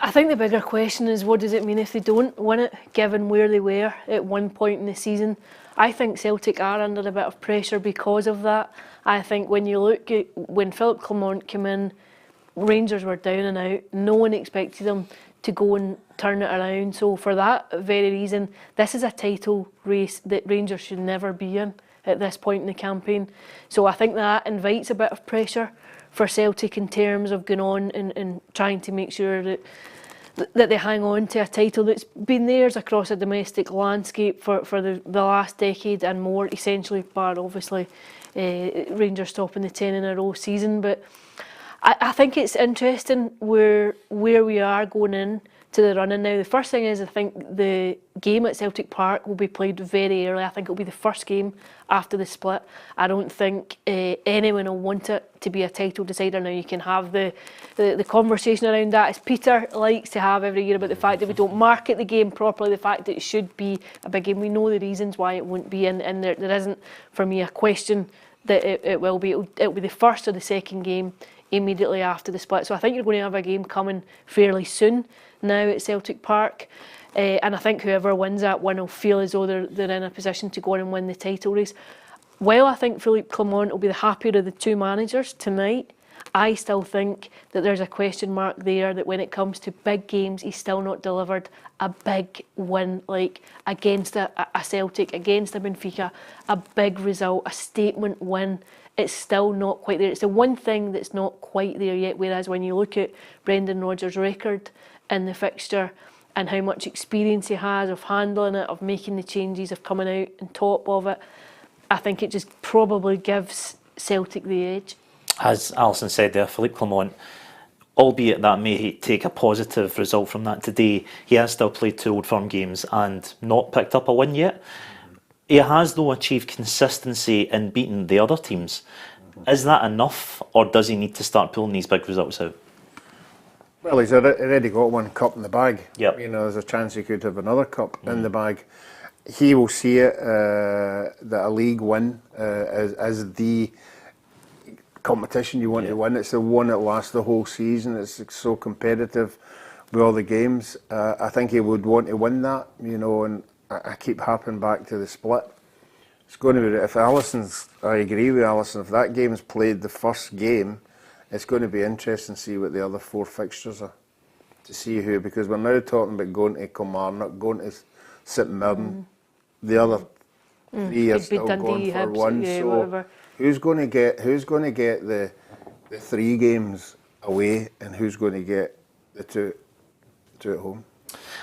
I think the bigger question is, what does it mean if they don't win it, given where they were at one point in the season? I think Celtic are under a bit of pressure because of that. I think when you look at when Philippe Clement came in, Rangers were down and out. No one expected them to go and turn it around. So for that very reason, this is a title race that Rangers should never be in at this point in the campaign. So I think that invites a bit of pressure for Celtic in terms of going on and trying to make sure that they hang on to a title that's been theirs across a domestic landscape for the last decade and more, essentially, bar obviously Rangers topping the 10 in a row season. But I think it's interesting where we are going in to the run-in now. The first thing is, I think the game at Celtic Park will be played very early. I think it'll be the first game after the split. I don't think anyone will want it to be a title decider. Now, you can have the conversation around that, as Peter likes to have every year, about the fact that we don't market the game properly, the fact that it should be a big game. We know the reasons why it won't be, and there isn't, for me, a question that it will be. It'll be the first or the second game immediately after the split. So I think you're going to have a game coming fairly soon now at Celtic Park, and I think whoever wins that one will feel as though they're in a position to go on and win the title race. While I think Philippe Clement will be the happier of the two managers tonight, I still think that there's a question mark there, that when it comes to big games, he's still not delivered a big win, like against a Celtic, against a Benfica, a big result, a statement win. It's still not quite there. It's the one thing that's not quite there yet, whereas when you look at Brendan Rodgers' record in the fixture and how much experience he has of handling it, of making the changes, of coming out on top of it, I think it just probably gives Celtic the edge. As Alison said there, Philippe Clement, albeit that may take a positive result from that today, he has still played 2 Old Firm games and not picked up a win yet. He has, though, achieved consistency in beating the other teams. Is that enough, or does he need to start pulling these big results out? Well, he's already got one cup in the bag. Yep. You know, there's a chance he could have another cup in the bag. He will see it that a league win as the competition you want to win. It's the one that lasts the whole season. It's so competitive with all the games. I think he would want to win that, you know, and I keep harping back to the split. It's going to be, if I agree with Alison, if that game's played the first game, it's going to be interesting to see what the other 4 fixtures are, to see who, because we're now talking about going to Kilmarnock, going to St Mirren, the other 3 are still going for one. So whatever. who's going to get the 3 games away, and who's going to get the 2 at home?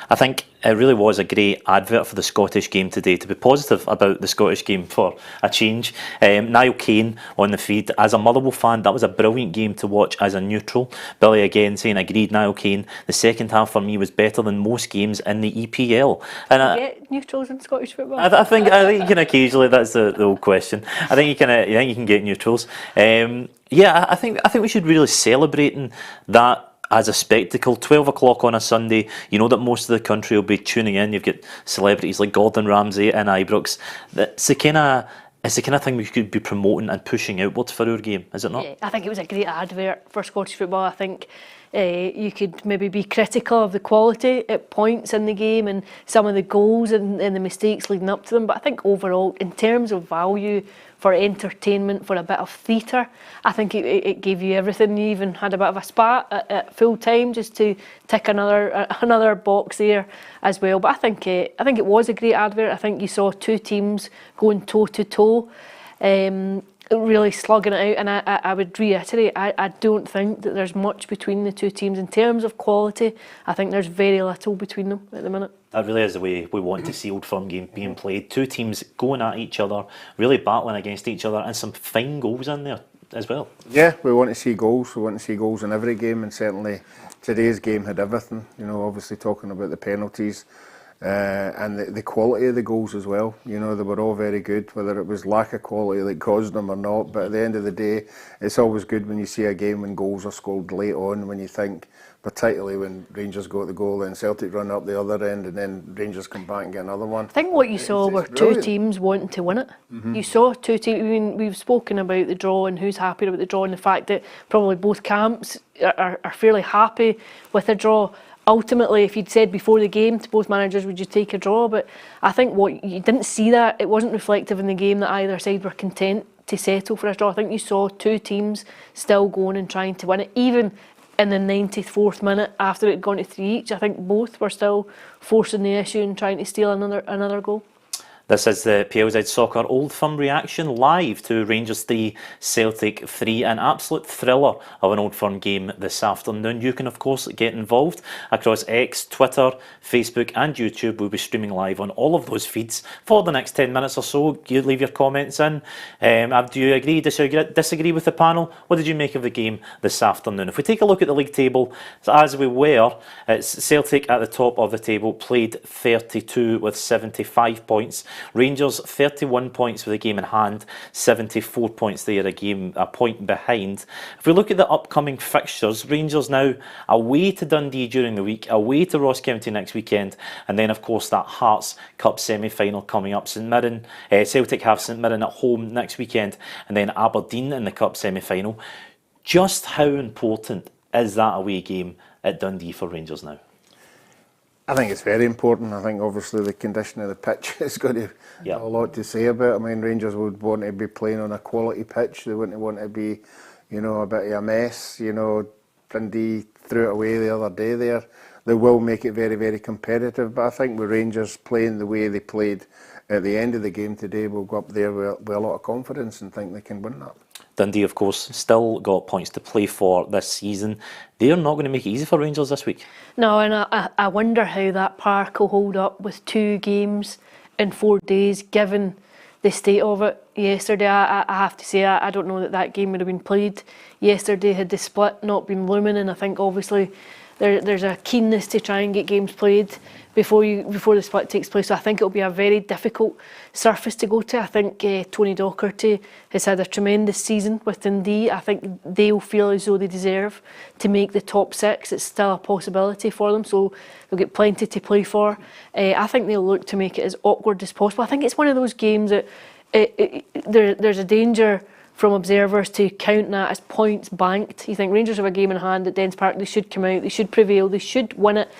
I think it really was a great advert for the Scottish game today, to be positive about the Scottish game for a change. Niall Kane on the feed. As a Motherwell fan, that was a brilliant game to watch as a neutral. Billy again saying, agreed, Niall Kane. The second half for me was better than most games in the EPL. And get neutrals in Scottish football? I think you can occasionally, that's the old question. I think you can get neutrals. I think we should really celebrate that as a spectacle. 12 o'clock on a Sunday, you know that most of the country will be tuning in. You've got celebrities like Gordon Ramsay and Ibrox. It's the kind of thing we could be promoting and pushing outwards for our game, is it not? Yeah, I think it was a great advert for Scottish football. I think you could maybe be critical of the quality at points in the game and some of the goals and the mistakes leading up to them, but I think overall, in terms of value for entertainment, for a bit of theatre, I think it gave you everything. You even had a bit of a spat at full time just to tick another box there as well. But I think it was a great advert. I think you saw 2 teams going toe to toe. really slugging it out, and I would reiterate, I don't think that there's much between the two teams in terms of quality. I think there's very little between them at the minute. That really is the way we want to see Old Firm game being played. Two teams going at each other, really battling against each other, and some fine goals in there as well. Yeah, we want to see goals. We want to see goals in every game, and certainly today's game had everything. Obviously talking about the penalties. And the quality of the goals as well. They were all very good, whether it was lack of quality that caused them or not. But at the end of the day, it's always good when you see a game when goals are scored late on, when you think, particularly when Rangers go at the goal and Celtic run up the other end and then Rangers come back and get another one. I think what you saw were two teams wanting to win it. You saw two teams. I mean, we've spoken about the draw and who's happy about the draw, and the fact that probably both camps are fairly happy with the draw. Ultimately, if you'd said before the game to both managers, would you take a draw? But I think what you didn't see that, it wasn't reflective in the game that either side were content to settle for a draw. I think you saw two teams still going and trying to win it, even in the 94th minute after it had gone to 3 each. I think both were still forcing the issue and trying to steal another goal. This is the PLZ Soccer Old Firm reaction live to Rangers 3, Celtic 3, an absolute thriller of an Old Firm game this afternoon. You can of course get involved across X, Twitter, Facebook and YouTube. We'll be streaming live on all of those feeds for the next 10 minutes or so. You leave your comments in. Do you agree, disagree with the panel? What did you make of the game this afternoon? If we take a look at the league table, as we were, it's Celtic at the top of the table, played 32 with 75 points. Rangers 31 points with a game in hand, 74 points there, a point behind. If we look at the upcoming fixtures, Rangers now away to Dundee during the week, away to Ross County next weekend, and then of course that Hearts Cup semi-final coming up. Celtic have St Mirren at home next weekend, and then Aberdeen in the Cup semi-final. Just how important is that away game at Dundee for Rangers now? I think it's very important. I think obviously the condition of the pitch has got to have a lot to say about it. I mean, Rangers would want to be playing on a quality pitch. They wouldn't want to be, a bit of a mess. Dundee threw it away the other day there. They will make it very, very competitive. But I think with Rangers playing the way they played at the end of the game today, we'll go up there with a lot of confidence and think they can win that. Dundee, of course, still got points to play for this season. They're not going to make it easy for Rangers this week. No, and I wonder how that park will hold up with 2 games in 4 days, given the state of it yesterday. I have to say, I don't know that game would have been played yesterday had the split not been looming, and I think obviously there's a keenness to try and get games played before the split takes place. So I think it'll be a very difficult surface to go to. I think Tony Docherty has had a tremendous season with Dundee. I think they'll feel as though they deserve to make the top 6. It's still a possibility for them, so they'll get plenty to play for. I think they'll look to make it as awkward as possible. I think it's one of those games that there's a danger from observers to count that as points banked. You think Rangers have a game in hand at Dens Park, they should come out, they should prevail, they should win it.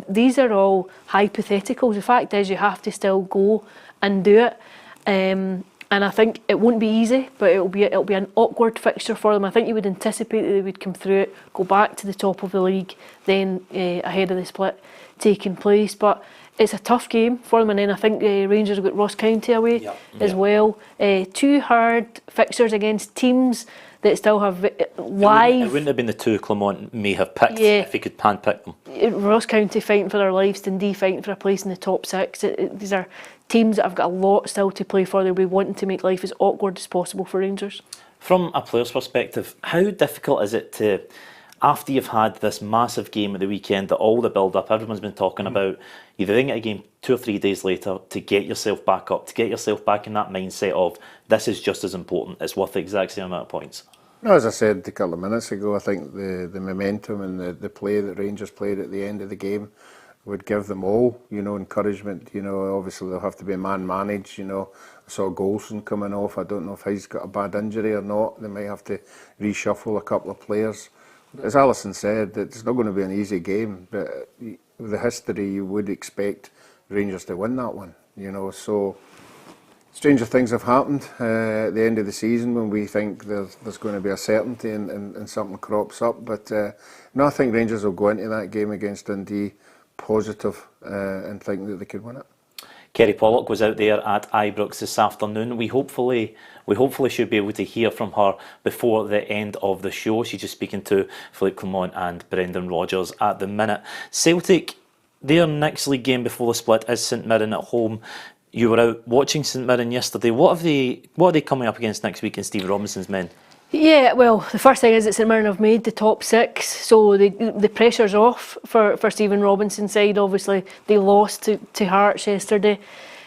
These are all hypotheticals. The fact is you have to still go and do it. And I think it won't be easy, but it'll be an awkward fixture for them. I think you would anticipate that they would come through it, go back to the top of the league, then ahead of the split taking place. But it's a tough game for them, and then I think Rangers have got Ross County away as well. 2 hard fixtures against teams that still have live. It wouldn't have been the 2 Clement may have picked if he could handpick them. Ross County fighting for their lives, Dundee fighting for a place in the top 6. These are teams that have got a lot still to play for. They'll be wanting to make life as awkward as possible for Rangers. From a player's perspective, how difficult is it to, after you've had this massive game at the weekend, that all the build-up everyone's been talking about, you then get a game 2 or 3 days later to get yourself back up, to get yourself back in that mindset of this is just as important, it's worth the exact same amount of points? No, as I said a couple of minutes ago, I think the momentum and the play that Rangers played at the end of the game would give them all, encouragement. Obviously they'll have to be man-managed. I saw Golson coming off. I don't know if he's got a bad injury or not. They might have to reshuffle a couple of players. As Alison said, it's not going to be an easy game, but with the history you would expect Rangers to win that one. So stranger things have happened at the end of the season when we think there's going to be a certainty and something crops up. But no, I think Rangers will go into that game against Dundee positive and think that they could win it. Kerry Pollock was out there at Ibrox this afternoon. We hopefully should be able to hear from her before the end of the show. She's just speaking to Philippe Clement and Brendan Rodgers at the minute. Celtic, their next league game before the split is St Mirren at home. You were out watching St Mirren yesterday. What are they coming up against next week in Steve Robinson's men? Yeah, well, the first thing is that St Mirren have made the top 6, so the pressure's off for Stephen Robinson's side. Obviously, they lost to Hearts yesterday,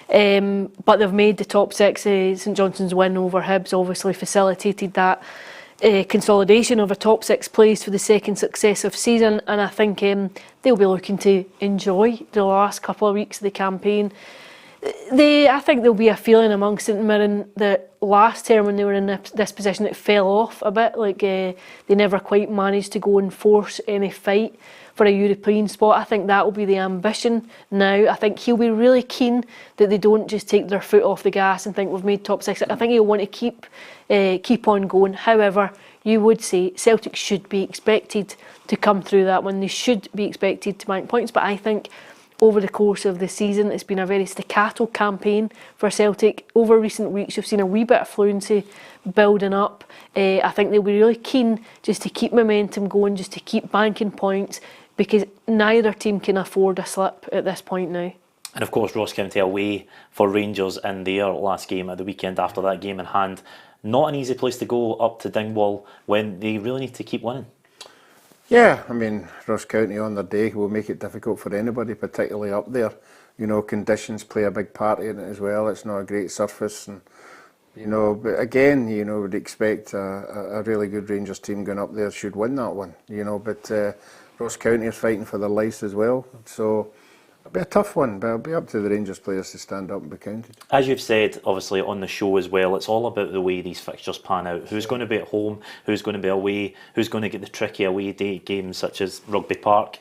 but they've made the top 6. St Johnstone's win over Hibs obviously facilitated that consolidation of a top 6 place for the second successive season, and I think they'll be looking to enjoy the last couple of weeks of the campaign. I think there'll be a feeling amongst St Mirren that last term when they were in this position it fell off a bit, like they never quite managed to go and force any fight for a European spot. I think that will be the ambition now. I think he'll be really keen that they don't just take their foot off the gas and think we've made top 6. I think he'll want to keep on going. However, you would say Celtic should be expected to come through that one. They should be expected to bank points, but I think over the course of the season, it's been a very staccato campaign for Celtic. Over recent weeks, you've seen a wee bit of fluency building up. I think they'll be really keen just to keep momentum going, just to keep banking points, because neither team can afford a slip at this point now. And of course, Ross County away for Rangers in their last game at the weekend after that game in hand. Not an easy place to go up to Dingwall when they really need to keep winning. Yeah, I mean, Ross County on their day will make it difficult for anybody, particularly up there. You know, conditions play a big part in it as well. It's not a great surface, and you know, but again, you know, would expect a really good Rangers team going up there should win that one. You know, but Ross County are fighting for their lives as well, so it'll be a tough one. But it'll be up to the Rangers players to stand up and be counted. As you've said, obviously on the show as well, it's all about the way these fixtures pan out. Who's going to be at home? Who's going to be away? Who's going to get the tricky away day games such as Rugby Park?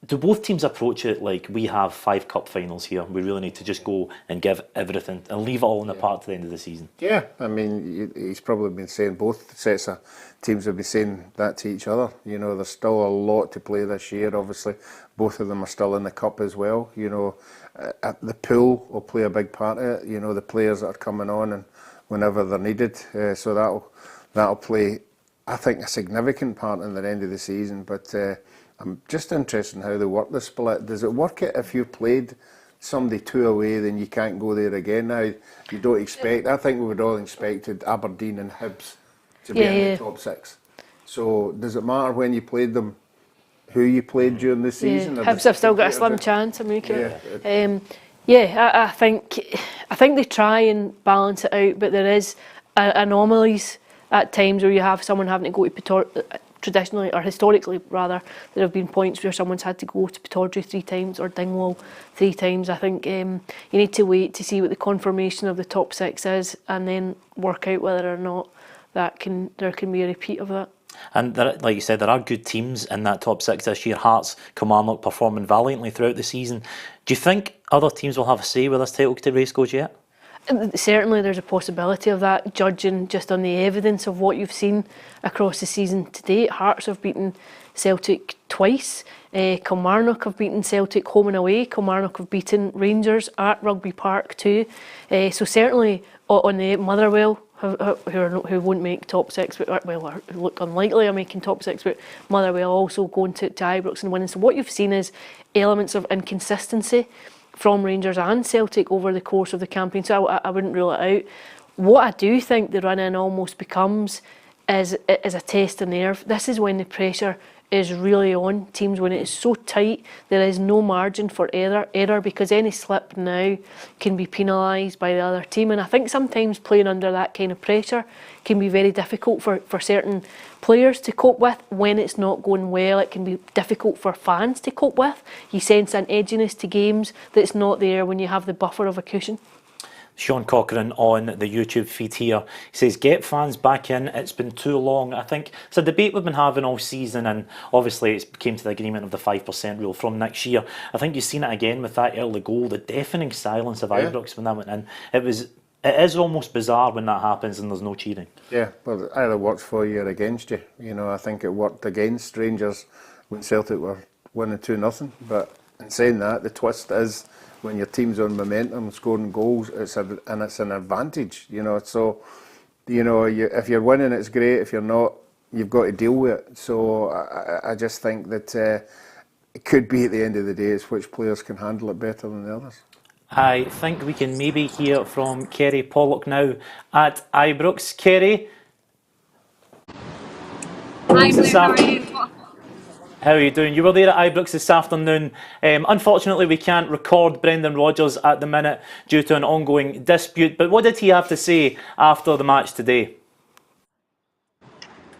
Do both teams approach it like we have 5 cup finals here? We really need to just go and give everything and leave it all in the park to the end of the season. Yeah, I mean, he's probably been saying, both sets of teams will be saying that to each other. You know, there's still a lot to play this year. Obviously, both of them are still in the cup as well. You know, the pool will play a big part of it. You know, the players that are coming on and whenever they're needed. So that'll play, I think, a significant part in the end of the season. But I'm just interested in how they work the split. Does it work it if you played somebody 2 away, then you can't go there again? Now, you don't expect, I think we would all expected Aberdeen and Hibs to be in the top 6. So does it matter when you played them, who you played during the season? Hibs have still got a slim chance of making it. I think they try and balance it out, but there is anomalies at times where you have someone having to go to traditionally, or historically rather, there have been points where someone's had to go to Pittodrie 3 times or Dingwall 3 times. I think you need to wait to see what the conformation of the top 6 is and then work out whether or not there can be a repeat of that. And like you said, there are good teams in that top 6 this year. Hearts, Kilmarnock performing valiantly throughout the season. Do you think other teams will have a say where this title race goes yet? Certainly there's a possibility of that, judging just on the evidence of what you've seen across the season to date. Hearts have beaten Celtic twice. Kilmarnock have beaten Celtic home and away. Kilmarnock have beaten Rangers at Rugby Park too. So certainly on the Motherwell, who won't make top 6, but well, look unlikely of making top 6, but Motherwell also going to Ibrox and winning. So what you've seen is elements of inconsistency from Rangers and Celtic over the course of the campaign, so I wouldn't rule it out. What I do think the run-in almost becomes is a test of nerve. This is when the pressure is really on teams, when it is so tight there is no margin for error because any slip now can be penalised by the other team, and I think sometimes playing under that kind of pressure can be very difficult for certain players to cope with when it's not going well. It can be difficult for fans to cope with. You sense an edginess to games that's not there when you have the buffer of a cushion. Sean Cochran on the YouTube feed here. He says, get fans back in, it's been too long. I think it's a debate we've been having all season, and obviously it came to the agreement of the 5% rule from next year. I think you've seen it again with that early goal, the deafening silence of Ibrox when that went in. It is almost bizarre when that happens and there's no cheering. Yeah, well, it either works for you or against you. You know, I think it worked against Rangers when Celtic were winning 2-0, but And saying that, the twist is when your team's on momentum, scoring goals, it's an advantage, you know. So, you know, if you're winning, it's great. If you're not, you've got to deal with it. So I just think that it could be at the end of the day, it's which players can handle it better than the others. I think we can maybe hear from Kerry Pollock now at Ibrox. Kerry? Hi, Blair, how are you? How are you doing? You were there at Ibrox this afternoon. Unfortunately, we can't record Brendan Rodgers at the minute due to an ongoing dispute. But what did he have to say after the match today?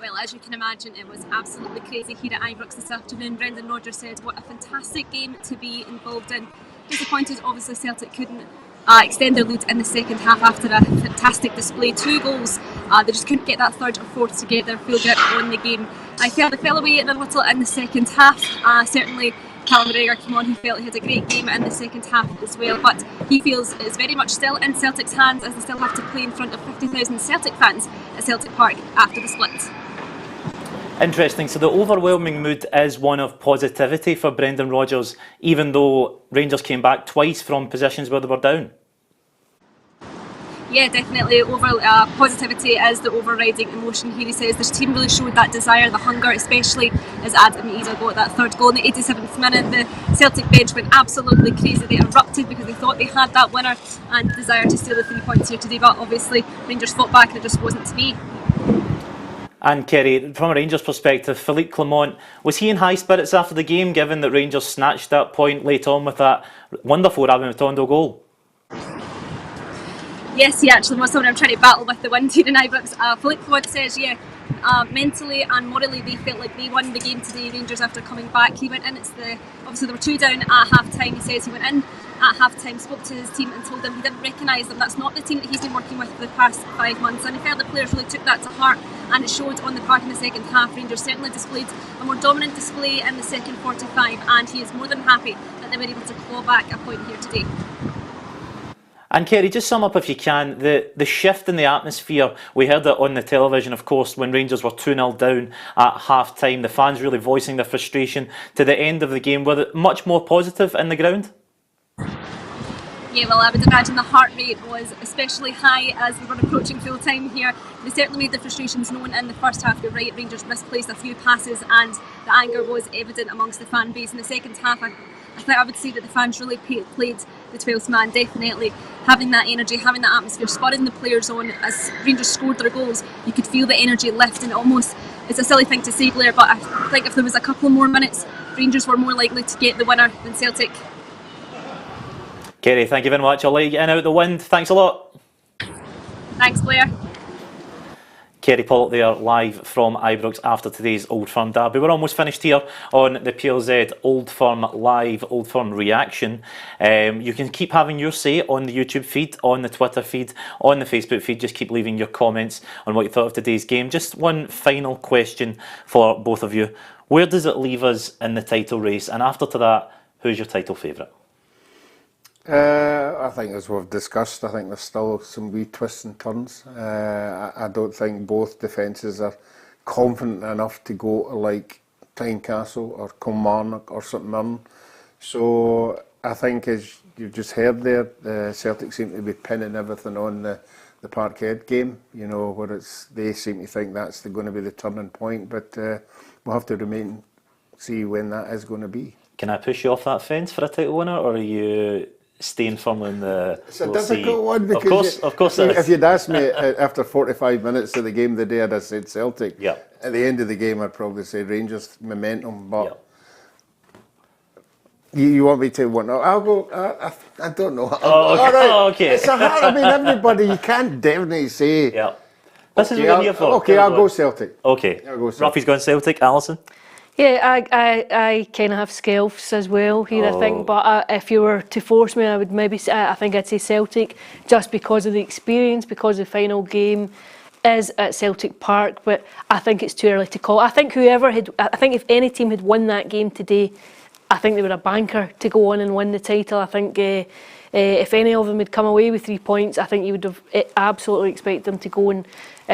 Well, as you can imagine, it was absolutely crazy here at Ibrox this afternoon. Brendan Rodgers said what a fantastic game to be involved in. Disappointed, obviously, Celtic couldn't extend their lead in the second half after a fantastic display. 2 goals, they just couldn't get that third or fourth to get their full grip on the game. I felt they fell away a little in the second half. Certainly, Callum McGregor came on, he felt he had a great game in the second half as well, but he feels it's very much still in Celtic's hands as they still have to play in front of 50,000 Celtic fans at Celtic Park after the split. Interesting. So the overwhelming mood is one of positivity for Brendan Rodgers, even though Rangers came back twice from positions where they were down. Yeah, definitely. Positivity is the overriding emotion here. He says this team really showed that desire, the hunger, especially as Idah got that third goal in the 87th minute. The Celtic bench went absolutely crazy. They erupted because they thought they had that winner and desire to steal the 3 points here today. But obviously, Rangers fought back and it just wasn't to be. And Kerry, from a Rangers perspective, Philippe Clement, was he in high spirits after the game, given that Rangers snatched that point late on with that wonderful Rabbi Matondo goal? Yes, he actually was someone I'm trying to battle with the wind here in Ibrox. Philippe Clement says, mentally and morally they felt like they won the game today, Rangers, after coming back. He went in, obviously they were 2 down at half-time. He says he went in at half-time, spoke to his team and told them he didn't recognise them. That's not the team that he's been working with for the past 5 months, and he felt the players really took that to heart, and it showed on the park in the second half. Rangers certainly displayed a more dominant display in the second 45, and he is more than happy that they were able to claw back a point here today. And Kerry, just sum up if you can, the shift in the atmosphere. We heard it on the television, of course, when Rangers were 2-0 down at half-time. The fans really voicing their frustration to the end of the game. Were it much more positive in the ground? Yeah, well, I would imagine the heart rate was especially high as we were approaching full time here. They certainly made their frustrations known in the first half. You're right, Rangers misplaced a few passes and the anger was evident amongst the fan base. In the second half, I think I would say that the fans really played the 12th man, definitely having that energy, having that atmosphere, spurring the players on. As Rangers scored their goals, you could feel the energy lifting. Almost, it's a silly thing to say, Blair, but I think if there was a couple more minutes, Rangers were more likely to get the winner than Celtic. Kerry, thank you very much. I'll let you get in out the wind. Thanks a lot. Thanks, Blair. Kerry Pollock there, live from Ibrox after today's Old Firm derby. We're almost finished here on the PLZ Old Firm Live, Old Firm Reaction. You can keep having your say on the YouTube feed, on the Twitter feed, on the Facebook feed. Just keep leaving your comments on what you thought of today's game. Just one final question for both of you. Where does it leave us in the title race? And after to that, who's your title favourite? I think, as we've discussed, I think there's still some wee twists and turns. I don't think both defences are confident enough to go to like Tynecastle or Kilmarnock or St Mirren. So I think, as you've just heard there, the Celtic seem to be pinning everything on the Parkhead game, you know, where they seem to think that's going to be the turning point, but we'll have to see when that is going to be. Can I push you off that fence for a title winner, or are you staying firmly in the... It's a difficult one, because of course if you'd asked me after 45 minutes of the game the day, I'd have said Celtic. Yeah. At the end of the game, I'd probably say Rangers momentum, but you want me to win? I'll go. I don't know. All right. Okay. It's a hard. I mean, everybody. You can't definitely say. Yeah. This is what we're here for. Okay, I'll go Celtic. Okay. I'll go Celtic. Ruffy's going Celtic. Alison. Yeah, I kind of have Skelfs as well here, I think. But if you were to force me, I would maybe say, I think I'd say Celtic, just because of the experience, because the final game is at Celtic Park. But I think it's too early to call. I think if any team had won that game today, I think they were a banker to go on and win the title. I think if any of them had come away with 3 points, I think you would have absolutely expect them to go and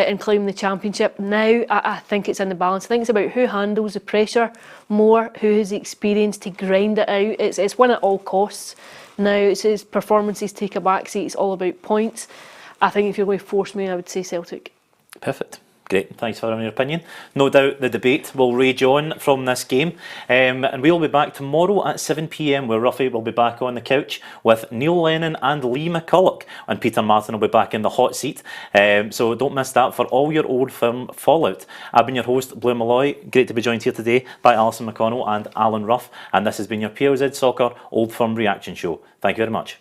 and climb the Championship. Now I think it's in the balance. I think it's about who handles the pressure more, who has the experience to grind it out. It's win at all costs. Now it's his performances take a backseat. It's all about points. I think if you're going to force me, I would say Celtic. Perfect. Great, thanks for having your opinion. No doubt the debate will rage on from this game. And we'll be back tomorrow at 7 p.m, where Ruffy will be back on the couch with Neil Lennon and Lee McCulloch. And Peter Martin will be back in the hot seat. So don't miss that for all your Old Firm fallout. I've been your host, Blue Malloy. Great to be joined here today by Alison McConnell and Alan Ruff. And this has been your PLZ Soccer Old Firm Reaction Show. Thank you very much.